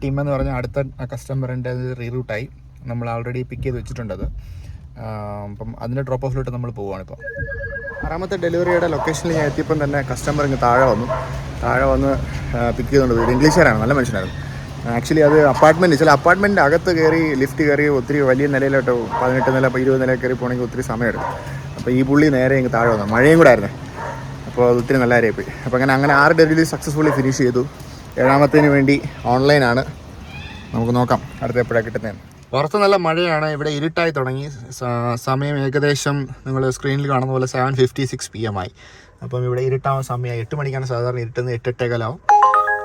ടിം എന്ന് പറഞ്ഞാൽ അടുത്ത കസ്റ്റമറിൻ്റെ റീറൂട്ടായി. നമ്മൾ ഓൾറെഡി പിക്ക് ചെയ്ത് വെച്ചിട്ടുണ്ടത്. അപ്പം അതിൻ്റെ ഡ്രോപ്പ് ഓഫിലോട്ട് നമ്മൾ പോവുകയാണ്. ഇപ്പോൾ 6ാമത്തെ ഡെലിവറിയുടെ ലൊക്കേഷനിൽ ഞാൻ എത്തിയപ്പം തന്നെ കസ്റ്റമർ ഇങ്ങ് താഴെ വന്ന് പിക്ക് ചെയ്തുകൊണ്ട് പോയി. ഇംഗ്ലീഷുകാരാണ്, നല്ല മനുഷ്യനായിരുന്നു. ആക്ച്വലി അത് ചില അപ്പാർട്ട്മെൻറ്റിൻ്റെ അകത്ത് കയറി ലിഫ്റ്റ് കയറി ഒത്തിരി വലിയ നിലയിലോട്ട് 18 നില 20 നില കയറി പോകണമെങ്കിൽ ഒത്തിരി സമയമെടുക്കും. അപ്പോൾ ഈ പുള്ളി നേരെ ഇങ്ങ് താഴെ വന്നു. മഴയും കൂടെ ആയിരുന്നു. അപ്പോൾ അത് ഒത്തിരി നല്ല കാര്യമായി പോയി. അപ്പോൾ അങ്ങനെ 6 ഡെലിവറി സക്സസ്ഫുള്ളി ഫിനിഷ് ചെയ്തു. 7ാമത്തേന് വേണ്ടി ഓൺലൈനാണ്. നമുക്ക് നോക്കാം അടുത്ത എപ്പോഴാണ് കിട്ടുന്നതെന്ന്. പുറത്ത് നല്ല മഴയാണ്. ഇവിടെ ഇരുട്ടായി തുടങ്ങി. സമയം ഏകദേശം നിങ്ങൾ സ്ക്രീനിൽ കാണുന്ന പോലെ 7:56 PM ആയി. അപ്പം ഇവിടെ ഇരുട്ടാവാൻ സമയമായി. 8 മണിക്കാണ് സാധാരണ ഇരുട്ടുന്നത്. 8-8:15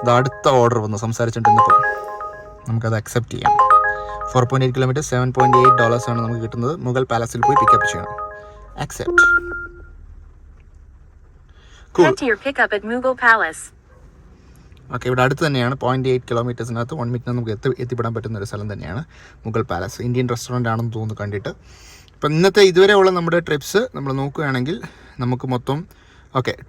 ഇത് അടുത്ത ഓർഡർ വന്നു സംസാരിച്ചിട്ടുണ്ടിപ്പോൾ. നമുക്കത് അക്സെപ്റ്റ് ചെയ്യാം. 4.8 kilometers, $7.8 ആണ് നമുക്ക് കിട്ടുന്നത്. മുഗൾ പാലസിൽ പോയി പിക്കപ്പ് ചെയ്യണം. Accept. Head to your pickup at Mughal Palace. Okay, ഇവിടെ അടുത്ത് തന്നെയാണ്. 0.8 kilometersനകത്ത് 1 minute നമുക്ക് എത്തിപ്പെടാൻ പറ്റുന്ന ഒരു സ്ഥലം തന്നെയാണ് മുഗൾ പാലസ്. ഇന്ത്യൻ റെസ്റ്റോറൻ്റ് ആണെന്ന് തോന്നുന്നു കണ്ടിട്ട്. അപ്പം ഇന്നത്തെ ഇതുവരെയുള്ള നമ്മുടെ ട്രിപ്സ് നമ്മൾ നോക്കുകയാണെങ്കിൽ നമുക്ക് മൊത്തം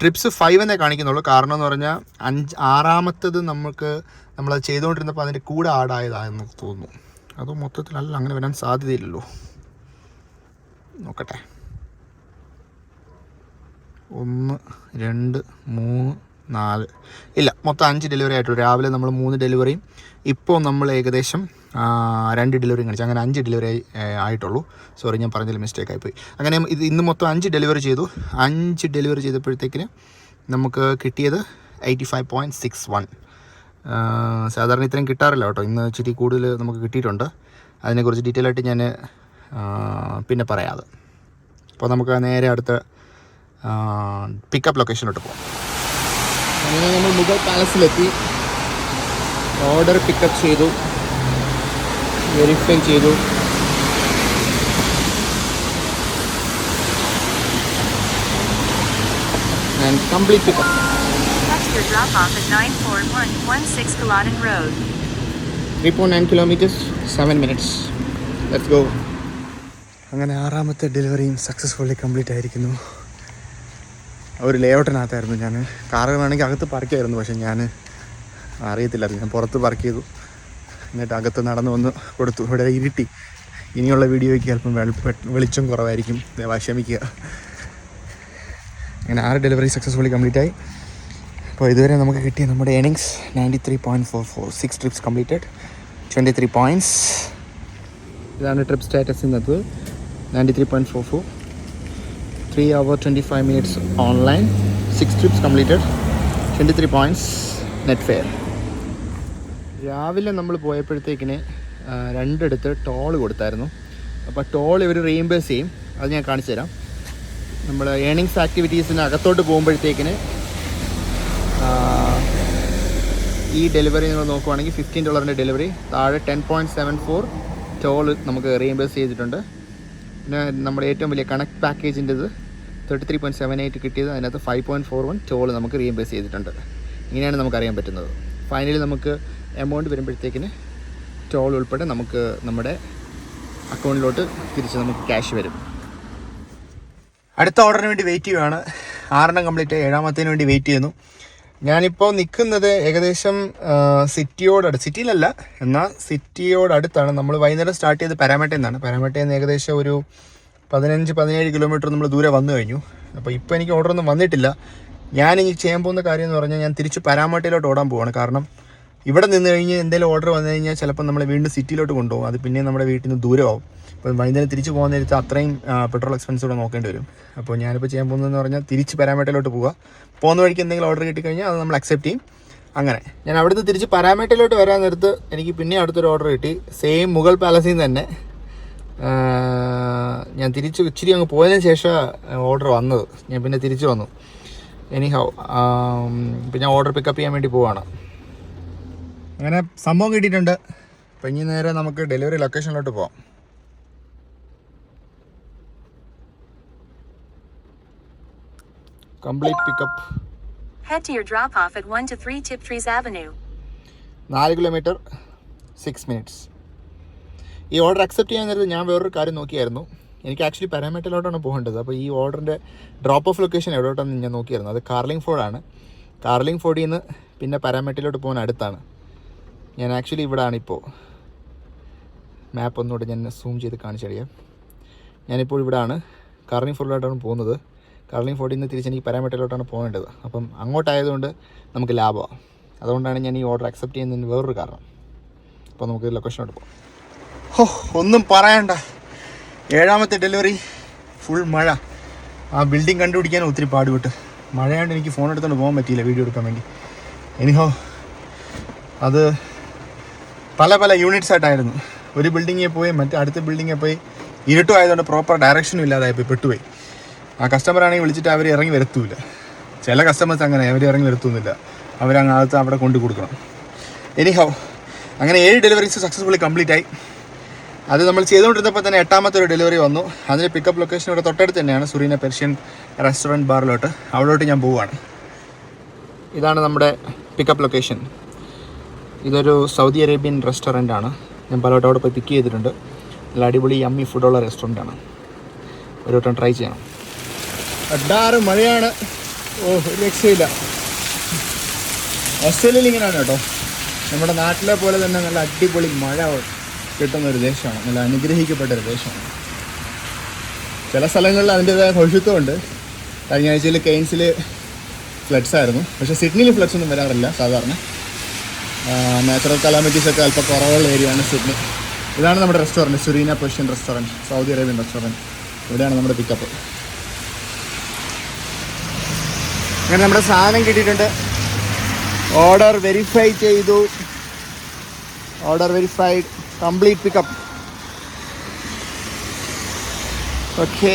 ട്രിപ്സ് 5 എന്നേ കാണിക്കുന്നുള്ളൂ. കാരണം എന്ന് പറഞ്ഞാൽ 6ാമത്തേത് നമ്മളത് ചെയ്തുകൊണ്ടിരുന്നപ്പോൾ അതിൻ്റെ കൂടെ ആഡായതായെന്ന് തോന്നുന്നു. അത് മൊത്തത്തിലല്ല, അങ്ങനെ വരാൻ സാധ്യതയില്ലല്ലോ. നോക്കട്ടെ. 1 2 3 4 ഇല്ല, മൊത്തം 5 ഡെലിവറി ആയിട്ടുള്ളൂ. രാവിലെ നമ്മൾ 3 ഡെലിവറിയും ഇപ്പോൾ നമ്മൾ ഏകദേശം 2 ഡെലിവറി കാണിച്ചു. അങ്ങനെ 5 ഡെലിവറി ആയിട്ടുള്ളൂ. സോറി, ഞാൻ പറഞ്ഞതിൽ മിസ്റ്റേക്ക് ആയിപ്പോയി. അങ്ങനെ ഇന്ന് മൊത്തം 5 ഡെലിവറി ചെയ്തു. 5 ഡെലിവറി ചെയ്തപ്പോഴത്തേക്കിന് നമുക്ക് കിട്ടിയത് 85.61. സാധാരണ ഇത്രയും കിട്ടാറില്ല കേട്ടോ. ഇന്ന് ഇച്ചിരി കൂടുതൽ നമുക്ക് കിട്ടിയിട്ടുണ്ട്. അതിനെക്കുറിച്ച് ഡീറ്റെയിൽ ആയിട്ട് ഞാൻ പിന്നെ പറയാതെ. അപ്പോൾ നമുക്ക് നേരെ അടുത്ത പിക്കപ്പ് ലൊക്കേഷനിലോട്ട് പോകാം. അങ്ങനെ നമ്മൾ മുഗൾ പാലസിലെത്തി. ഓർഡർ പിക്കപ്പ് ചെയ്തു, വെരിഫൈ ചെയ്തു. And complete pickup. Next your drop off at 94116 Culloden Road. 3.9 kilometers, 7 minutes. Let's go. അങ്ങനെ 6ാമത്തെ ഡെലിവറിയും സക്സസ്ഫുള്ളി കംപ്ലീറ്റ് ആയിരിക്കുന്നു. ഒരു ലേഔട്ടിനകത്തായിരുന്നു ഞാൻ. കാറ് വേണമെങ്കിൽ അകത്ത് പാർക്ക് ചെയ്യായിരുന്നു, പക്ഷേ ഞാൻ അറിയത്തില്ലായിരുന്നു. ഞാൻ പുറത്ത് പാർക്ക് ചെയ്തു. എന്നിട്ട് അകത്ത് നടന്നു വന്ന് കൊടുത്തു. ഇവിടെ ഇരുട്ടി. ഇനിയുള്ള വീഡിയോയ്ക്ക് ചിലപ്പം വെളിച്ചം കുറവായിരിക്കും, ക്ഷമിക്കുക. അങ്ങനെ 6 ഡെലിവറി സക്സസ്ഫുള്ളി കംപ്ലീറ്റ് ആയി. അപ്പോൾ ഇതുവരെ നമുക്ക് കിട്ടിയ നമ്മുടെ ഏണിങ്സ് 93.44. 6 TRIPS completed, 23 points. ഇതാണ് ട്രിപ്പ് സ്റ്റാറ്റസ് ഇന്നത്തെ. 93.44, 3 hours 25 minutes online, 6 TRIPS completed, 23 points net fair. രാവിലെ നമ്മൾ പോയപ്പോഴത്തേക്കിന് 2 ടോൾ കൊടുത്തായിരുന്നു. അപ്പോൾ ടോൾ ഇവർ റീഇംബേഴ്സ് ചെയ്യും. അത് ഞാൻ കാണിച്ചു തരാം. നമ്മൾ ഏണിങ്സ് ആക്ടിവിറ്റീസിന് അകത്തോട്ട് പോകുമ്പോഴത്തേക്കിന് ഈ ഡെലിവറി നിങ്ങൾ നോക്കുവാണെങ്കിൽ $15 ഡെലിവറി, താഴെ 10.74 ടോൾ നമുക്ക് റീഇംബേഴ്സ് ചെയ്തിട്ടുണ്ട്. പിന്നെ നമ്മുടെ ഏറ്റവും വലിയ കണക്ട് പാക്കേജിൻ്റെത് 33.78 കിട്ടിയത്. അതിനകത്ത് 5.41 ടോൾ നമുക്ക് റീഇംബേഴ്സ് ചെയ്തിട്ടുണ്ട്. ഇങ്ങനെയാണ് നമുക്കറിയാൻ പറ്റുന്നത്. ഫൈനലി നമുക്ക് എമൗണ്ട് വരുമ്പോഴത്തേക്കിന് ടോൾ ഉൾപ്പെടെ നമുക്ക് നമ്മുടെ അക്കൗണ്ടിലോട്ട് തിരിച്ച് നമുക്ക് ക്യാഷ് വരും. അടുത്ത ഓർഡറിന് വേണ്ടി വെയിറ്റ് ചെയ്യുകയാണ്. 6 കംപ്ലീറ്റ്, 7ാമത്തേന് വേണ്ടി വെയിറ്റ് ചെയ്യുന്നു. ഞാനിപ്പോൾ നിൽക്കുന്നത് ഏകദേശം സിറ്റിയിലല്ല, എന്നാൽ സിറ്റിയോടടുത്താണ്. നമ്മൾ വൈകുന്നേരം സ്റ്റാർട്ട് ചെയ്ത് പാരാമേട്ടയിൽ നിന്നാണ്. പാരാമേട്ടയിൽ നിന്ന് ഏകദേശം ഒരു 15-17 കിലോമീറ്റർ നമ്മൾ ദൂരെ വന്നു കഴിഞ്ഞു. അപ്പോൾ ഇപ്പോൾ എനിക്ക് ഓർഡറൊന്നും വന്നിട്ടില്ല. ഞാനിനി ചെയ്യാൻ പോകുന്ന കാര്യം എന്ന് പറഞ്ഞാൽ ഞാൻ തിരിച്ച് പാരാമേട്ടയിലോട്ട് ഓടാൻ പോവാണ്. കാരണം ഇവിടെ നിന്ന് കഴിഞ്ഞ് എന്തെങ്കിലും ഓർഡർ വന്നു കഴിഞ്ഞാൽ ചിലപ്പോൾ നമ്മളെ വീണ്ടും സിറ്റിയിലോട്ട് കൊണ്ടുപോകും. അത് പിന്നെ നമ്മുടെ വീട്ടിൽ നിന്ന് ദൂരമാവും. അപ്പോൾ വൈകുന്നേരം തിരിച്ച് പോകുന്ന നേരത്ത് അത്രയും പെട്രോൾ എക്സ്പെൻസ് കൂടെ നോക്കേണ്ടി വരും. അപ്പോൾ ഞാനിപ്പോൾ ചെയ്യാൻ പോകുന്നതെന്ന് പറഞ്ഞാൽ തിരിച്ച് പാരാമേട്ടയിലോട്ട് പോവുക. പോകുന്ന വഴിക്ക് എന്തെങ്കിലും ഓർഡർ കിട്ടിക്കഴിഞ്ഞാൽ അത് നമ്മൾ അക്സെപ്റ്റ് ചെയ്യും. അങ്ങനെ ഞാൻ അവിടുന്ന് തിരിച്ച് പാരാമേട്ടയിലോട്ട് വരാൻ നേരത്ത് എനിക്ക് പിന്നെ അടുത്തൊരു ഓർഡർ കിട്ടി. സെയിം മുഗൾ പാലസിൽ നിന്ന് തന്നെ. ഞാൻ തിരിച്ച് ഇച്ചിരി അങ്ങ് പോയതിന് ശേഷം ഓർഡർ വന്നത്. ഞാൻ പിന്നെ തിരിച്ച് വന്നു. എനിഹൗ ഇപ്പം ഞാൻ ഓർഡർ പിക്കപ്പ് ചെയ്യാൻ വേണ്ടി പോവാണ്. അങ്ങനെ സംഭവം കിട്ടിയിട്ടുണ്ട്. അപ്പം ഇനി നേരെ നമുക്ക് ഡെലിവറി ലൊക്കേഷനിലോട്ട് പോവാം. Complete pickup. Head to your drop off at 1 to 3 Tiptrees Avenue. 4 kilometre, 6 minutes. ഈ ഓർഡർ അക്സെപ്റ്റ് ചെയ്യാൻ നേരത്ത് ഞാൻ വേറൊരു കാര്യം നോക്കിയായിരുന്നു. എനിക്ക് ആക്ച്വലി പാരാമേട്ടയിലോട്ടാണ് പോകേണ്ടത്. അപ്പോൾ ഈ ഓർഡറിൻ്റെ ഡ്രോപ്പ് ഓഫ് ലൊക്കേഷൻ എവിടോട്ടാണെന്ന് ഞാൻ നോക്കിയായിരുന്നു. അത് കാർലിംഗ്ഫോർഡാണ്. കാർലിംഗ്ഫോർഡിൽ നിന്ന് പിന്നെ പാരാമേട്ടയിലോട്ട് പോകാൻ അടുത്താണ്. ഞാൻ ആക്ച്വലി ഇവിടെയാണ് ഇപ്പോൾ. മാപ്പ് ഒന്നുകൂടെ ഞാൻ സൂം ചെയ്ത് കാണിച്ചറിയാം. ഞാനിപ്പോൾ ഇവിടെയാണ്. കാർലിംഗ്ഫോർഡിലോട്ടാണ് പോകുന്നത്. കാർലിംഗ്ഫോർഡിൽ നിന്ന് തിരിച്ച് എനിക്ക് പാരാമേട്ടയിലോട്ടാണ് പോകേണ്ടത്. അപ്പം അങ്ങോട്ടായതുകൊണ്ട് നമുക്ക് ലാഭമാണ്. അതുകൊണ്ടാണ് ഞാൻ ഈ ഓർഡർ അക്സെപ്റ്റ് ചെയ്യുന്നതിന് വേറൊരു കാരണം. അപ്പോൾ നമുക്ക് ലൊക്കേഷനോട്ട് പോകാം. ഒന്നും പറയണ്ട, 7ാമത്തെ ഡെലിവറി ഫുൾ മഴ. ആ ബിൽഡിംഗ് കണ്ടുപിടിക്കാൻ ഒത്തിരി പാടുപെട്ട്. മഴയാണ്ട് എനിക്ക് ഫോൺ എടുത്തുകൊണ്ട് പോകാൻ പറ്റിയില്ല വീഡിയോ എടുക്കാൻ വേണ്ടി. എനിഹോ അത് പല യൂണിറ്റ്സ് ആയിട്ടായിരുന്നു. ഒരു ബിൽഡിങ്ങിൽ പോയി അടുത്ത ബിൽഡിങ്ങിൽ പോയി. ഇരുട്ടും ആയതുകൊണ്ട് പ്രോപ്പർ ഡയറക്ഷനും ഇല്ലാതായിപ്പോയി, പെട്ടുപോയി. ആ കസ്റ്റമറാണെങ്കിൽ വിളിച്ചിട്ട് അവർ ഇറങ്ങി വരത്തുമില്ല. ചില കസ്റ്റമേഴ്സ് അങ്ങനെ അവർ ഇറങ്ങി വരത്തുന്നില്ല. അവരങ്ങകത്ത് അവിടെ കൊണ്ടു കൊടുക്കണം. എനിഹോ അങ്ങനെ 7 ഡെലിവറീസ് സക്സസ്ഫുള്ളി കംപ്ലീറ്റ് ആയി. അത് നമ്മൾ ചെയ്തുകൊണ്ടിരുന്നപ്പോൾ തന്നെ 8ാമത്തെ ഒരു ഡെലിവറി വന്നു. അതിന് പിക്കപ്പ് ലൊക്കേഷൻ ഇവിടെ തൊട്ടടുത്ത് തന്നെയാണ്, സുറീന പെർഷ്യൻ റെസ്റ്റോറൻറ്റ് ബാറിലോട്ട്. അവിടോട്ട് ഞാൻ പോവുകയാണ്. ഇതാണ് നമ്മുടെ പിക്കപ്പ് ലൊക്കേഷൻ. ഇതൊരു സൗദി അറേബ്യൻ റെസ്റ്റോറൻ്റ് ആണ്. ഞാൻ പലവട്ടം അവിടെ പോയി പിക്ക് ചെയ്തിട്ടുണ്ട്. നല്ല അടിപൊളി യമ്മി ഫുഡുള്ള റെസ്റ്റോറൻ്റ് ആണ്. ഒരു വട്ടം ട്രൈ ചെയ്യണം. അഡാറ് മഴയാണ്. ഒരു രക്ഷയില്ല. ഓസ്ട്രേലിയയിൽ ഇങ്ങനെയാണ് കേട്ടോ. നമ്മുടെ നാട്ടിലെ പോലെ തന്നെ നല്ല അടിപൊളി മഴ കിട്ടുന്നൊരു ദേശമാണ്. നല്ല അനുഗ്രഹിക്കപ്പെട്ട ഒരു ദേശമാണ്. ചില സ്ഥലങ്ങളിൽ അതിൻ്റേതായ ഭവിഷ്യത്വമുണ്ട്. കഴിഞ്ഞ ആഴ്ചയിൽ കെയ്ൻസിൽ ഫ്ലഡ്സ് ആയിരുന്നു. പക്ഷേ സിഡ്നിയിൽ ഫ്ലഡ്സ് ഒന്നും വരാറില്ല സാധാരണ. നാച്ചുറൽ കലാമിറ്റീസൊക്കെ അല്പം കുറവുള്ള ഏരിയയാണ് സിഡ്നി. ഇതാണ് നമ്മുടെ റെസ്റ്റോറൻറ്റ്, സുരീന Persian restaurant, Saudi Arabian restaurant. ഇവിടെയാണ് നമ്മുടെ പിക്കപ്പ്. അങ്ങനെ നമ്മുടെ സാധനം കിട്ടിയിട്ടുണ്ട്. ഓർഡർ വെരിഫൈ ചെയ്തു. Order verified, complete pickup. Okay,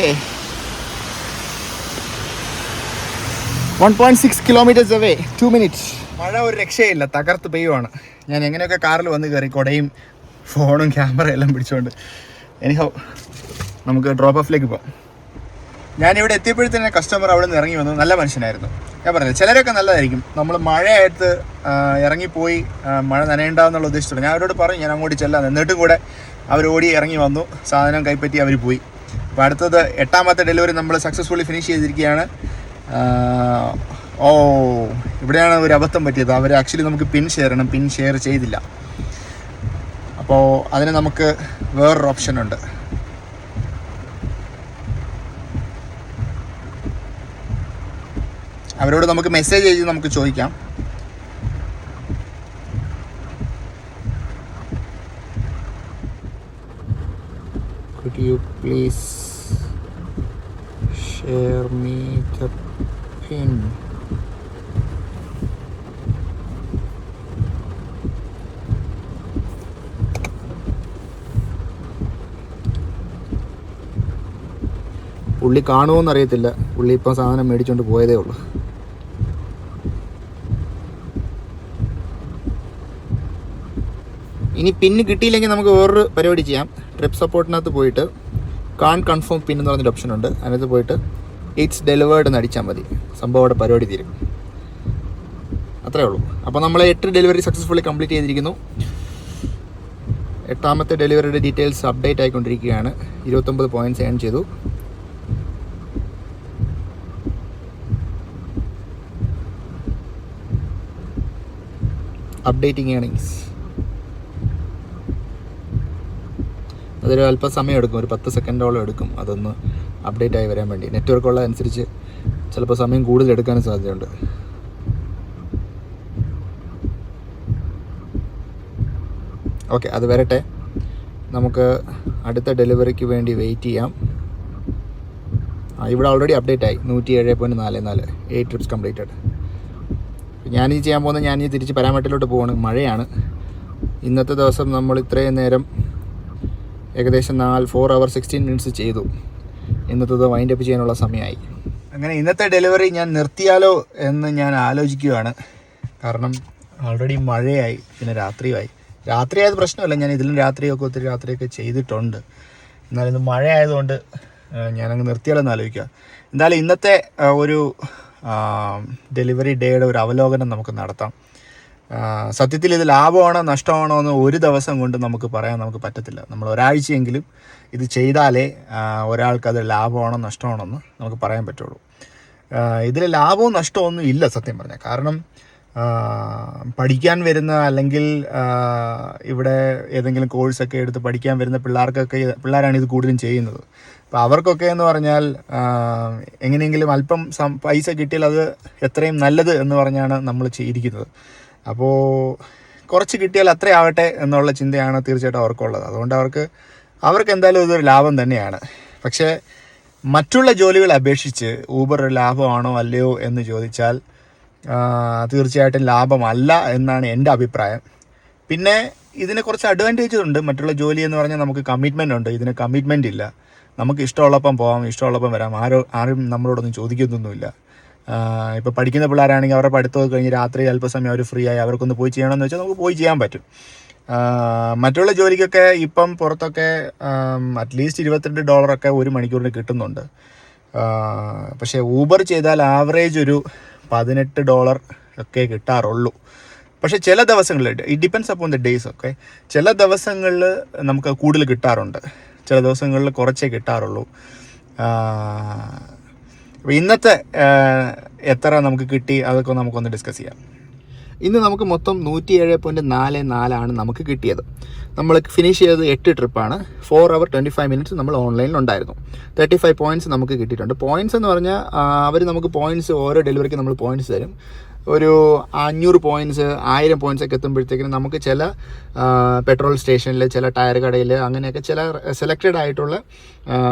1.6 kilometers away, 2 minutes. മഴ ഒരു രക്ഷയില്ല, തകർത്ത് പെയ്യുവാണ്. ഞാൻ എങ്ങനെയൊക്കെ കാറിൽ വന്ന് കയറി കൊടയും ഫോണും ക്യാമറയും എല്ലാം പിടിച്ചുകൊണ്ട്. എനിഹോ നമുക്ക് ഡ്രോപ്പ് ഓഫിലേക്ക് പോകാം. ഞാനിവിടെ എത്തിയപ്പോഴത്തേനെ കസ്റ്റമർ അവിടെ നിന്ന് ഇറങ്ങി വന്നു. നല്ല മനുഷ്യനായിരുന്നു. ഞാൻ പറഞ്ഞത് ചിലരൊക്കെ നല്ലതായിരിക്കും. നമ്മൾ മഴയായിട്ട് ഇറങ്ങിപ്പോയി മഴ നനയുണ്ടാവുന്നുള്ള ഉദ്ദേശത്തോടെ ഞാൻ അവരോട് പറഞ്ഞു ഞാൻ അങ്ങോട്ട് ചെല്ലാൻ. എന്നിട്ടും കൂടെ അവർ ഓടി ഇറങ്ങി വന്നു, സാധനം കൈപ്പറ്റി അവർ പോയി. അപ്പോൾ അടുത്തത് 8ാമത്തെ ഡെലിവറി നമ്മൾ സക്സസ്ഫുള്ളി ഫിനിഷ് ചെയ്തിരിക്കുകയാണ്. ഇവിടെയാണ് ഒരു അബദ്ധം പറ്റിയത്. അവർ ആക്ച്വലി നമുക്ക് പിൻ ഷെയർ ചെയ്തില്ല. അപ്പോൾ അതിന് നമുക്ക് വേറൊരു ഓപ്ഷൻ ഉണ്ട്. അവരോട് നമുക്ക് മെസ്സേജ് ചെയ്ത് നമുക്ക് ചോദിക്കാം. Could you please share me the pin? പുള്ളി കാണുമോയെന്ന് അറിയത്തില്ല. പുള്ളി ഇപ്പം സാധനം മേടിച്ചുകൊണ്ട് പോയതേ ഉള്ളൂ. ഇനി പിന്ന് കിട്ടിയില്ലെങ്കിൽ നമുക്ക് വേറൊരു പരിപാടി ചെയ്യാം. ട്രിപ്പ് സപ്പോർട്ടിനകത്ത് പോയിട്ട് കാൺ കൺഫേം പിൻ എന്ന് പറഞ്ഞൊരു ഓപ്ഷൻ ഉണ്ട്. അതിനകത്ത് പോയിട്ട് ഇറ്റ്സ് ഡെലിവേർഡ് എന്ന് അടിച്ചാൽ മതി. സംഭവം അവിടെ പരിപാടി തീരും. അത്രേ ഉള്ളൂ. അപ്പോൾ നമ്മൾ 8 ഡെലിവറി സക്സസ്ഫുള്ളി കംപ്ലീറ്റ് ചെയ്തിരിക്കുന്നു. 8ാമത്തെ ഡെലിവറിയുടെ ഡീറ്റെയിൽസ് അപ്ഡേറ്റ് ആയിക്കൊണ്ടിരിക്കുകയാണ്. 29 പോയിൻറ്റ്സ് ഏൺ ചെയ്തു. Updating earnings. അതൊരു അല്പം സമയം എടുക്കും, ഒരു 10 സെക്കൻഡോളം എടുക്കും അതൊന്ന് അപ്ഡേറ്റ് ആയി വരാൻ വേണ്ടി. നെറ്റ്വർക്ക് ഉള്ള അനുസരിച്ച് ചിലപ്പോൾ സമയം കൂടുതൽ എടുക്കാനും സാധ്യതയുണ്ട്. ഓക്കെ, അത് വരട്ടെ. നമുക്ക് അടുത്ത ഡെലിവറിക്ക് വേണ്ടി വെയിറ്റ് ചെയ്യാം. ഇവിടെ ഓൾറെഡി അപ്ഡേറ്റ് ആയി 107.44, 8 ട്രിപ്സ് കംപ്ലീറ്റഡ്. ഞാനീ ചെയ്യാൻ പോകുന്നത്, ഞാനീ തിരിച്ച് പരാമട്ടിലോട്ട് പോവാണ്. മഴയാണ്. ഇന്നത്തെ ദിവസം നമ്മൾ ഇത്രയും നേരം ഏകദേശം 4 hours 16 minutes ചെയ്തു. ഇന്നത്തെ വൈൻഡ് അപ്പ് ചെയ്യാനുള്ള സമയമായി. അങ്ങനെ ഇന്നത്തെ ഡെലിവറി ഞാൻ നിർത്തിയാലോ എന്ന് ഞാൻ ആലോചിക്കുകയാണ്. കാരണം ഓൾറെഡി മഴയായി, പിന്നെ രാത്രിയായത് പ്രശ്നമല്ല. ഞാൻ ഇതിലും ഒത്തിരി രാത്രിയൊക്കെ ചെയ്തിട്ടുണ്ട്. എന്നാലും ഇന്ന് മഴ ആയതുകൊണ്ട് ഞാനങ്ങ് നിർത്തിയാലോ എന്ന് ആലോചിക്കുക. എന്തായാലും ഇന്നത്തെ ഒരു ഡെലിവറി ഡേയുടെ ഒരു അവലോകനം നമുക്ക് നടത്താം. സത്യത്തിൽ ഇത് ലാഭമാണോ നഷ്ടമാണോ എന്ന് ഒരു ദിവസം കൊണ്ട് നമുക്ക് പറയാൻ നമുക്ക് പറ്റത്തില്ല. നമ്മൾ ഒരാഴ്ചയെങ്കിലും ഇത് ചെയ്താലേ ഒരാൾക്കത് ലാഭമാണോ നഷ്ടമാണോ എന്ന് നമുക്ക് പറയാൻ പറ്റുള്ളൂ. ഇതിൽ ലാഭവും നഷ്ടമൊന്നും ഇല്ല സത്യം പറഞ്ഞാൽ. കാരണം പഠിക്കാൻ വരുന്ന അല്ലെങ്കിൽ ഇവിടെ ഏതെങ്കിലും കോഴ്സൊക്കെ എടുത്ത് പഠിക്കാൻ വരുന്ന പിള്ളേരാണ് ഇത് കൂടുതലും ചെയ്യുന്നത്. അപ്പോൾ അവർക്കൊക്കെ എന്ന് പറഞ്ഞാൽ എങ്ങനെയെങ്കിലും അല്പം പൈസ കിട്ടിയാൽ അത് എത്രയും നല്ലത് എന്ന് പറഞ്ഞാണ് നമ്മൾ ചെയ്തിരിക്കുന്നത്. അപ്പോൾ കുറച്ച് കിട്ടിയാൽ അത്ര ആവട്ടെ എന്നുള്ള ചിന്തയാണ് തീർച്ചയായിട്ടും അവർക്കുള്ളത്. അതുകൊണ്ട് അവർക്ക് എന്തായാലും ഇതൊരു ലാഭം തന്നെയാണ്. പക്ഷേ മറ്റുള്ള ജോലികളെ അപേക്ഷിച്ച് ഊബർ ലാഭമാണോ അല്ലയോ എന്ന് ചോദിച്ചാൽ തീർച്ചയായിട്ടും ലാഭമല്ല എന്നാണ് എൻ്റെ അഭിപ്രായം. പിന്നെ ഇതിന് കുറച്ച് അഡ്വാൻറ്റേജ് ഉണ്ട്. മറ്റുള്ള ജോലി എന്ന് പറഞ്ഞാൽ നമുക്ക് കമ്മിറ്റ്മെൻ്റ് ഉണ്ട്. ഇതിന് കമ്മിറ്റ്മെൻ്റ് ഇല്ല. നമുക്ക് ഇഷ്ടമുള്ളപ്പം പോകാം, ഇഷ്ടമുള്ളപ്പം വരാം. ആരും നമ്മളോടൊന്നും ചോദിക്കുന്നൊന്നുമില്ല. ഇപ്പോൾ പഠിക്കുന്ന പിള്ളേരാണെങ്കിൽ അവരുടെ പഠിത്തമൊക്കെ കഴിഞ്ഞ് രാത്രി അല്പസമയം അവർ ഫ്രീ ആയി അവർക്കൊന്ന് പോയി ചെയ്യണമെന്ന് വെച്ചാൽ നമുക്ക് പോയി ചെയ്യാൻ പറ്റും. മറ്റുള്ള ജോലിക്കൊക്കെ ഇപ്പം പുറത്തൊക്കെ അറ്റ്ലീസ്റ്റ് $22 ഒരു മണിക്കൂറിന് കിട്ടുന്നുണ്ട്. പക്ഷേ ഊബർ ചെയ്താൽ ആവറേജ് ഒരു $18 ഒക്കെ കിട്ടാറുള്ളൂ. പക്ഷേ ചില ദിവസങ്ങളിൽ it depends upon the days. ഒക്കെ ചില ദിവസങ്ങളിൽ നമുക്ക് കൂടുതൽ കിട്ടാറുണ്ട്, ചില ദിവസങ്ങളിൽ കുറച്ചേ കിട്ടാറുള്ളൂ. അപ്പോൾ ഇന്നത്തെ എത്ര നമുക്ക് കിട്ടി അതൊക്കെ നമുക്കൊന്ന് ഡിസ്കസ് ചെയ്യാം. ഇന്ന് നമുക്ക് മൊത്തം 107.44 നമുക്ക് കിട്ടിയത്. നമ്മൾ ഫിനിഷ് ചെയ്തത് 8 ട്രിപ്പാണ്. 4 hour 25 minutes നമ്മൾ ഓൺലൈനിലുണ്ടായിരുന്നു. 35 പോയിൻറ്റ്സ് നമുക്ക് കിട്ടിയിട്ടുണ്ട്. പോയിൻറ്റ്സ് എന്ന് പറഞ്ഞാൽ അവർ നമുക്ക് പോയിൻറ്റ്സ് ഓരോ ഡെലിവറിക്ക് നമ്മൾ പോയിൻറ്റ്സ് തരും. ഒരു 500 പോയിൻറ്റ്സ് 1000 പോയിൻറ്റ്സ് ഒക്കെ എത്തുമ്പോഴത്തേക്കിനും നമുക്ക് ചില പെട്രോൾ സ്റ്റേഷനിൽ, ചില ടയർ കടയിൽ, അങ്ങനെയൊക്കെ ചില സെലക്റ്റഡ് ആയിട്ടുള്ള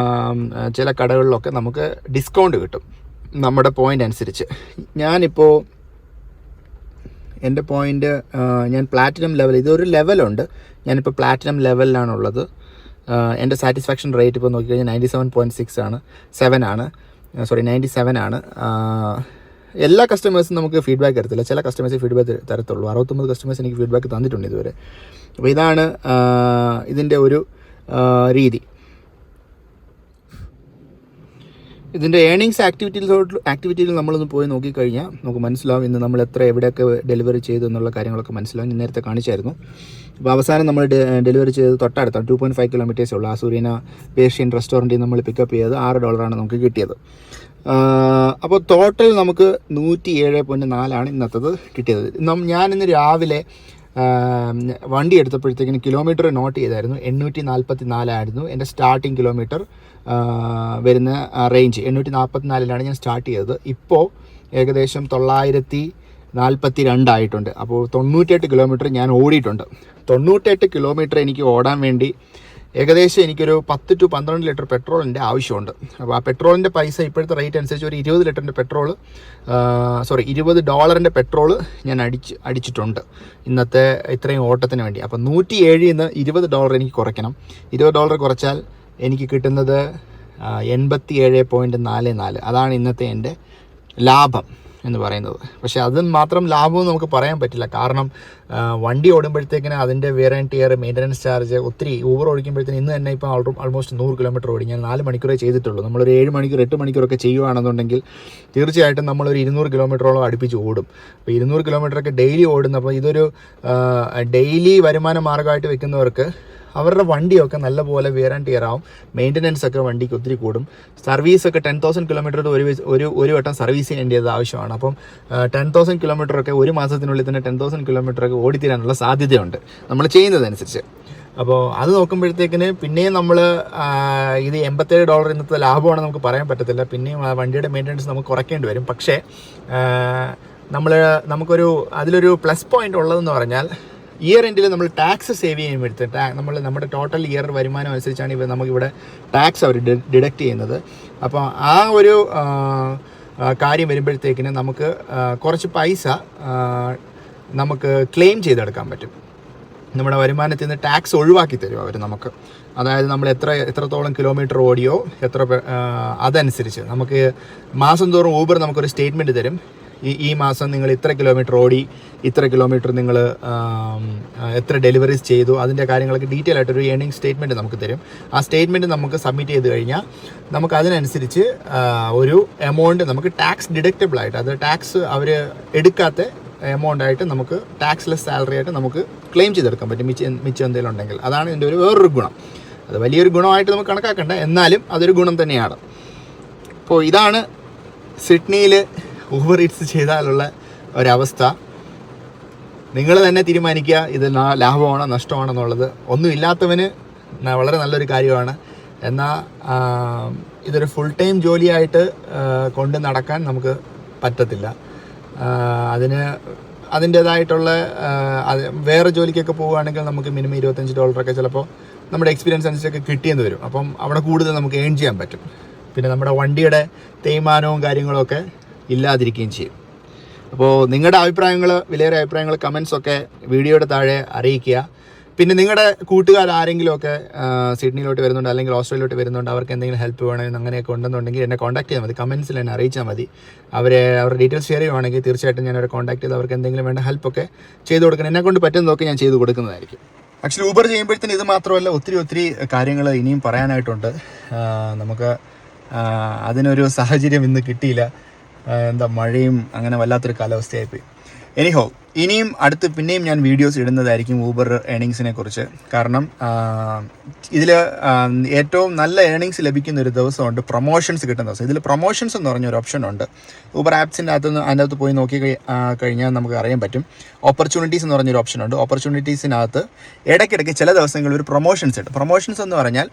ചില കടകളിലൊക്കെ നമുക്ക് ഡിസ്കൗണ്ട് കിട്ടും നമ്മുടെ പോയിൻ്റ് അനുസരിച്ച്. ഞാനിപ്പോൾ എൻ്റെ പോയിൻ്റ് ഞാൻ പ്ലാറ്റിനം ലെവൽ, ഇതൊരു ലെവലുണ്ട്, ഞാനിപ്പോൾ പ്ലാറ്റിനം ലെവലിലാണുള്ളത്. എൻ്റെ സാറ്റിസ്ഫാക്ഷൻ റേറ്റ് ഇപ്പോൾ നോക്കിക്കഴിഞ്ഞാൽ 97.6 ആണ്, 97 ആണ്. എല്ലാ കസ്റ്റമേഴ്സും നമുക്ക് ഫീഡ്ബാക്ക് തരത്തില്ല, ചില കസ്റ്റമേഴ്സ് ഫീഡ്ബാക്ക് തരത്തുള്ളൂ. 69 കസ്റ്റമേഴ്സ് എനിക്ക് ഫീഡ്ബാക്ക് തന്നിട്ടുണ്ട് ഇതുവരെ. അപ്പോൾ ഇതാണ് ഇതിൻ്റെ ഒരു രീതി. ഇതിൻ്റെ ഏണിങ്സ് ആക്ടിവിറ്റിയിൽ നമ്മളൊന്ന് പോയി നോക്കിക്കഴിഞ്ഞാൽ നമുക്ക് മനസ്സിലാവും ഇന്ന് നമ്മൾ എവിടെയൊക്കെ ഡെലിവറി ചെയ്തു എന്നുള്ള കാര്യങ്ങളൊക്കെ മനസ്സിലാവും. ഞാൻ നേരത്തെ കാണിച്ചായിരുന്നു. അപ്പോൾ അവസാനം നമ്മൾ ഡെലിവറി ചെയ്തത് തൊട്ടടുത്താണ്, 2.5 കിലോമീറ്റേഴ്സേ ഉള്ളൂ. ആസൂരിന പേർഷ്യൻ റെസ്റ്റോറൻറ്റിൽ നമ്മൾ പിക്കപ്പ് ചെയ്തത് $6 നമുക്ക് കിട്ടിയത്. അപ്പോൾ ടോട്ടൽ നമുക്ക് 107.4 ഇന്നത്തത് കിട്ടിയത്. ഞാനിന്ന് രാവിലെ വണ്ടി എടുത്തപ്പോഴത്തേക്കിന് കിലോമീറ്റർ നോട്ട് ചെയ്തായിരുന്നു. 844 ആയിരുന്നു എൻ്റെ സ്റ്റാർട്ടിങ് കിലോമീറ്റർ വരുന്ന റേഞ്ച്. 844 ഞാൻ സ്റ്റാർട്ട് ചെയ്തത്. ഇപ്പോൾ ഏകദേശം 942 ആയിട്ടുണ്ട്. അപ്പോൾ 98 കിലോമീറ്റർ ഞാൻ ഓടിയിട്ടുണ്ട്. 98 കിലോമീറ്റർ എനിക്ക് ഓടാൻ വേണ്ടി ഏകദേശം എനിക്കൊരു 10 to 12 ലിറ്റർ പെട്രോളിൻ്റെ ആവശ്യമുണ്ട്. അപ്പോൾ ആ പെട്രോളിൻ്റെ പൈസ ഇപ്പോഴത്തെ റേറ്റ് അനുസരിച്ച് ഒരു $20 പെട്രോള് ഞാൻ അടിച്ചിട്ടുണ്ട് ഇന്നത്തെ ഇത്രയും ഓട്ടത്തിന് വേണ്ടി. അപ്പോൾ 107 നിന്ന് $20 എനിക്ക് കുറയ്ക്കണം. $20 കുറച്ചാൽ എനിക്ക് കിട്ടുന്നത് 87.44. അതാണ് ഇന്നത്തെ എൻ്റെ ലാഭം എന്ന് പറയുന്നത്. പക്ഷേ അത് മാത്രം ലാഭമെന്ന് നമുക്ക് പറയാൻ പറ്റില്ല. കാരണം വണ്ടി ഓടുമ്പോഴത്തേക്കിന് അതിൻ്റെ wear and tear, maintenance charge ഒത്തിരി. ഊബർ ഓടിക്കുമ്പോഴത്തേന് ഇന്ന് തന്നെ ഇപ്പോൾ ആൾമോസ്റ്റ് 100 കിലോമീറ്റർ ഓടി. ഞാൻ 4 മണിക്കൂറേ ചെയ്തിട്ടുള്ളൂ. നമ്മളൊരു 7 മണിക്കൂർ 8 മണിക്കൂറൊക്കെ ചെയ്യുകയാണെന്നുണ്ടെങ്കിൽ തീർച്ചയായിട്ടും നമ്മളൊരു 200 കിലോമീറ്ററോളം അടുപ്പിച്ച് ഓടും. അപ്പോൾ 200 കിലോമീറ്ററൊക്കെ ഡെയിലി ഓടുന്നു. അപ്പോൾ ഇതൊരു ഡെയിലി വരുമാന മാർഗ്ഗമായിട്ട് വെക്കുന്നവർക്ക് അവരുടെ വണ്ടിയൊക്കെ നല്ലപോലെ വെയർ ആൻഡ് ടിയർ ആവും. മെയിൻ്റനൻസ് ഒക്കെ വണ്ടിക്ക് ഒത്തിരി കൂടും. സർവീസൊക്കെ 10,000 കിലോമീറ്റർ ഒരു വട്ടം സർവീസ് ചെയ്യേണ്ടത് ആവശ്യമാണ്. അപ്പം 10,000 കിലോമീറ്ററൊക്കെ ഒരു മാസത്തിനുള്ളിൽ തന്നെ 10,000 കിലോമീറ്ററൊക്കെ ഓടിത്തീരാനുള്ള സാധ്യതയുണ്ട് നമ്മൾ ചെയ്യുന്നതനുസരിച്ച്. അപ്പോൾ അത് നോക്കുമ്പോഴത്തേക്കിന് പിന്നെയും നമ്മൾ ഇത് $87 ഇന്നത്തെ ലാഭമാണെന്ന് നമുക്ക് പറയാൻ പറ്റത്തില്ല. പിന്നെയും വണ്ടിയുടെ മെയിൻ്റനൻസ് നമുക്ക് കുറയ്ക്കേണ്ടി വരും. പക്ഷേ നമുക്കൊരു അതിലൊരു പ്ലസ് പോയിൻ്റ് ഉള്ളതെന്ന് പറഞ്ഞാൽ ഇയർ എൻഡിൽ നമ്മൾ ടാക്സ് സേവ് ചെയ്യുമ്പോഴത്തെ നമ്മുടെ ടോട്ടൽ ഇയർ വരുമാനം അനുസരിച്ചാണ് നമുക്കിവിടെ ടാക്സ് അവർ ഡിഡക്റ്റ് ചെയ്യുന്നത്. അപ്പോൾ ആ ഒരു കാര്യം വരുമ്പോഴത്തേക്കിന് നമുക്ക് കുറച്ച് പൈസ നമുക്ക് ക്ലെയിം ചെയ്തെടുക്കാൻ പറ്റും. നമ്മുടെ വരുമാനത്തിൽ നിന്ന് ടാക്സ് ഒഴിവാക്കി തരും അവർ നമുക്ക്. അതായത് നമ്മൾ എത്രത്തോളം കിലോമീറ്റർ ഓടിയോ അതനുസരിച്ച് നമുക്ക് മാസം തോറും ഊബർ നമുക്കൊരു സ്റ്റേറ്റ്മെൻറ്റ് തരും. ഈ മാസം നിങ്ങൾ ഇത്ര കിലോമീറ്റർ ഓടി, ഇത്ര കിലോമീറ്റർ നിങ്ങൾ എത്ര ഡെലിവറീസ് ചെയ്തു, അതിൻ്റെ കാര്യങ്ങളൊക്കെ ഡീറ്റെയിൽ ആയിട്ടൊരു ഏണിംഗ് സ്റ്റേറ്റ്മെൻറ്റ് നമുക്ക് തരും. ആ സ്റ്റേറ്റ്മെൻറ്റ് നമുക്ക് സബ്മിറ്റ് ചെയ്ത് കഴിഞ്ഞാൽ നമുക്ക് അതിനനുസരിച്ച് ഒരു എമൗണ്ട് നമുക്ക് ടാക്സ് ഡിഡക്റ്റബിൾ ആയിട്ട്, അത് ടാക്സ് അവർ എടുക്കാത്ത എമൗണ്ട് ആയിട്ട് നമുക്ക് ടാക്സ്ലെസ് സാലറി ആയിട്ട് നമുക്ക് ക്ലെയിം ചെയ്തെടുക്കാൻ പറ്റും മിച്ചം എന്തെങ്കിലും ഉണ്ടെങ്കിൽ. അതാണ് ഇതിൻ്റെ വേറൊരു ഗുണം. അത് വലിയൊരു ഗുണമായിട്ട് നമുക്ക് കണക്കാക്കണ്ട, എന്നാലും അതൊരു ഗുണം തന്നെയാണ്. അപ്പോൾ ഇതാണ് സിഡ്നിയിൽ ഊബർ ഈറ്റ്സ് ചെയ്താലുള്ള ഒരവസ്ഥ. നിങ്ങൾ തന്നെ തീരുമാനിക്കുക ഇത് ലാഭമാണോ നഷ്ടമാണോ എന്നുള്ളത്. ഒന്നുമില്ലാത്തവന് വളരെ നല്ലൊരു കാര്യമാണ്. എന്നാൽ ഇതൊരു ഫുൾ ടൈം ജോലിയായിട്ട് കൊണ്ട് നടക്കാൻ നമുക്ക് പറ്റത്തില്ല. അതിൻ്റേതായിട്ടുള്ള വേറെ ജോലിക്കൊക്കെ പോവുകയാണെങ്കിൽ നമുക്ക് മിനിമം $25 ചിലപ്പോൾ നമ്മുടെ എക്സ്പീരിയൻസ് അനുസരിച്ചൊക്കെ കിട്ടിയെന്ന് വരും. അപ്പം അവിടെ കൂടുതൽ നമുക്ക് ഏൺ ചെയ്യാൻ പറ്റും. പിന്നെ നമ്മുടെ വണ്ടിയുടെ തേയ്മാനവും കാര്യങ്ങളൊക്കെ ഇല്ലാതിരിക്കുകയും ചെയ്യും. അപ്പോൾ നിങ്ങളുടെ വിലയേറിയ അഭിപ്രായങ്ങൾ കമൻസൊക്കെ വീഡിയോയുടെ താഴെ അറിയിക്കുക. പിന്നെ നിങ്ങളുടെ കൂട്ടുകാർ ആരെങ്കിലുമൊക്കെ സിഡ്നിയിലോട്ട് വരുന്നുണ്ട് അല്ലെങ്കിൽ ഓസ്ട്രേലിയയിലോട്ട് വരുന്നുണ്ട്, അവർക്ക് എന്തെങ്കിലും ഹെൽപ്പ് വേണമെന്ന് അങ്ങനെയൊക്കെ ഉണ്ടെന്നുണ്ടെങ്കിൽ എന്നെ കോൺടാക്ട് ചെയ്താൽ മതി. കമൻസിൽ എന്നെ അറിയിച്ചാൽ മതി. അവരുടെ ഡീറ്റെയിൽസ് ഷെയർ ചെയ്യുവാണെങ്കിൽ തീർച്ചയായിട്ടും ഞാൻ അവരെ കോൺടാക്ട് ചെയ്ത് അവർക്ക് എന്തെങ്കിലും വേണ്ട ഹെൽപ്പൊക്കെ ചെയ്ത് കൊടുക്കണം. എന്നെക്കൊണ്ട് പറ്റുന്നതൊക്കെ ഞാൻ ചെയ്ത് കൊടുക്കുന്നതായിരിക്കും. ആക്ച്വലി ഊബർ ചെയ്യുമ്പോഴത്തേന് ഇത് മാത്രമല്ല, ഒത്തിരി കാര്യങ്ങൾ ഇനിയും പറയാനായിട്ടുണ്ട്. നമുക്ക് അതിനൊരു സാഹചര്യം ഇന്ന് കിട്ടിയില്ല. മഴയും അങ്ങനെ വല്ലാത്തൊരു കാലാവസ്ഥയായിപ്പോയി. എനിഹോ ഇനിയും പിന്നെയും ഞാൻ വീഡിയോസ് ഇടുന്നതായിരിക്കും ഊബർ ഏണിങ്സിനെ കുറിച്ച്. കാരണം ഇതിൽ ഏറ്റവും നല്ല ഏണിങ്സ് ലഭിക്കുന്ന ഒരു ദിവസമുണ്ട്, പ്രൊമോഷൻസ് കിട്ടുന്ന ദിവസം. ഇതിൽ പ്രൊമോഷൻസ് എന്ന് പറഞ്ഞൊരു ഓപ്ഷൻ ഉണ്ട് ഊബർ ആപ്സിൻ്റെ അതിനകത്ത് പോയി നോക്കി കഴിഞ്ഞാൽ നമുക്ക് അറിയാൻ പറ്റും. ഓപ്പർച്യൂണിറ്റീസ് എന്ന് പറഞ്ഞൊരു ഓപ്ഷൻ ഉണ്ട്. ഓപ്പർച്യൂണിറ്റീസിനകത്ത് ഇടയ്ക്കിടയ്ക്ക് ചില ദിവസങ്ങളിൽ ഒരു പ്രൊമോഷൻസ് ഉണ്ട്. പ്രൊമോഷൻസ് എന്ന് പറഞ്ഞാൽ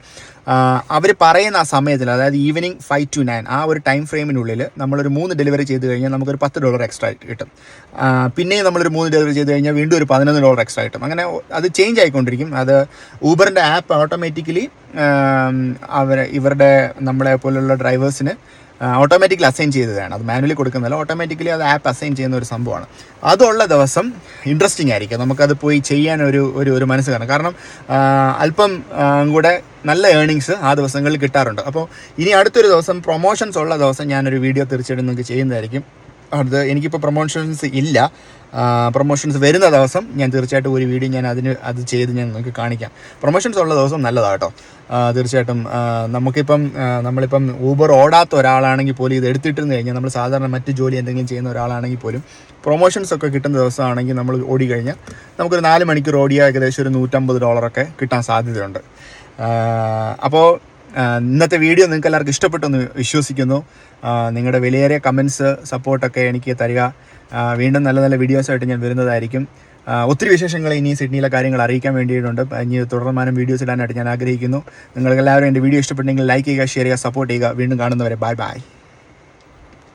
അവർ പറയുന്ന ആ സമയത്തിൽ, അതായത് ഈവനിങ് 5 to 9 ആ ഒരു ടൈം ഫ്രെയിമിനുള്ളിൽ നമ്മളൊരു 3 ഡെലിവറി ചെയ്ത് കഴിഞ്ഞാൽ നമുക്കൊരു $10 എക്സ്ട്രാ കിട്ടും. പിന്നെയും നമ്മളൊരു 3 ഡെലിവറി ചെയ്ത് കഴിഞ്ഞാൽ വീണ്ടും ഒരു $11 എക്സ്ട്രാ കിട്ടും. അങ്ങനെ അത് ചേഞ്ച് ആയിക്കൊണ്ടിരിക്കും. അത് ഊബറിൻ്റെ ആപ്പ് ഓട്ടോമാറ്റിക്കലി ഇവരുടെ നമ്മളെ പോലുള്ള ഡ്രൈവേഴ്സിന് ഓട്ടോമാറ്റിക്കലി അസൈൻ ചെയ്തതാണ്. അത് മാനുവലി കൊടുക്കുന്നതല്ല, ഓട്ടോമാറ്റിക്കലി അത് ആപ്പ് അസൈൻ ചെയ്യുന്ന ഒരു സംഭവമാണ്. അതുള്ള ദിവസം ഇൻട്രസ്റ്റിംഗ് ആയിരിക്കും, നമുക്കത് പോയി ചെയ്യാൻ ഒരു മനസ്സ് കാണും. കാരണം അല്പം കൂടെ നല്ല ഏണിങ്സ് ആ ദിവസങ്ങളിൽ കിട്ടാറുണ്ട്. അപ്പോൾ ഇനി അടുത്തൊരു ദിവസം പ്രൊമോഷൻസ് ഉള്ള ദിവസം ഞാനൊരു വീഡിയോ തീർച്ചയായിട്ടും നിങ്ങൾക്ക് ചെയ്യുന്നതായിരിക്കും. എനിക്കിപ്പോൾ പ്രൊമോഷൻസ് ഇല്ല. പ്രൊമോഷൻസ് വരുന്ന ദിവസം ഞാൻ തീർച്ചയായിട്ടും ഒരു വീഡിയോ അത് ചെയ്ത് ഞാൻ നിങ്ങൾക്ക് കാണിക്കാം. പ്രൊമോഷൻസ് ഉള്ള ദിവസം നല്ലതാണ് കേട്ടോ. തീർച്ചയായിട്ടും നമ്മളിപ്പം ഊബർ ഓടാത്ത ഒരാളാണെങ്കിൽ പോലും ഇത് എടുത്തിട്ടിരുന്ന് കഴിഞ്ഞാൽ, നമ്മൾ സാധാരണ മറ്റ് ജോലി എന്തെങ്കിലും ചെയ്യുന്ന ഒരാളാണെങ്കിൽ പോലും പ്രൊമോഷൻസ് ഒക്കെ കിട്ടുന്ന ദിവസമാണെങ്കിൽ നമ്മൾ ഓടിക്കഴിഞ്ഞാൽ നമുക്കൊരു 4 മണിക്കൂർ ഓടിയാൽ ഏകദേശം ഒരു $150 കിട്ടാൻ സാധ്യതയുണ്ട്. അപ്പോൾ ഇന്നത്തെ വീഡിയോ നിങ്ങൾക്ക് എല്ലാവർക്കും ഇഷ്ടപ്പെട്ടെന്ന് വിശ്വസിക്കുന്നു. നിങ്ങളുടെ വിലയേറിയ കമൻസ്, സപ്പോർട്ടൊക്കെ എനിക്ക് തരിക. വീണ്ടും നല്ല നല്ല വീഡിയോസായിട്ട് ഞാൻ വരുന്നതായിരിക്കും. ഒത്തിരി വിശേഷങ്ങൾ ഇനി സിഡ്നിയിലെ കാര്യങ്ങൾ അറിയിക്കാൻ വേണ്ടിയിട്ടുണ്ട്. ഇനി തുടർമാനം വീഡിയോസ് ഇടാനായിട്ട് ഞാൻ ആഗ്രഹിക്കുന്നു. നിങ്ങൾക്കെല്ലാവരും എൻ്റെ വീഡിയോ ഇഷ്ടപ്പെട്ടെങ്കിൽ ലൈക്ക് ചെയ്യുക, ഷെയർ ചെയ്യുക, സപ്പോർട്ട് ചെയ്യുക. വീണ്ടും കാണുന്നവരെ ബൈ ബൈ.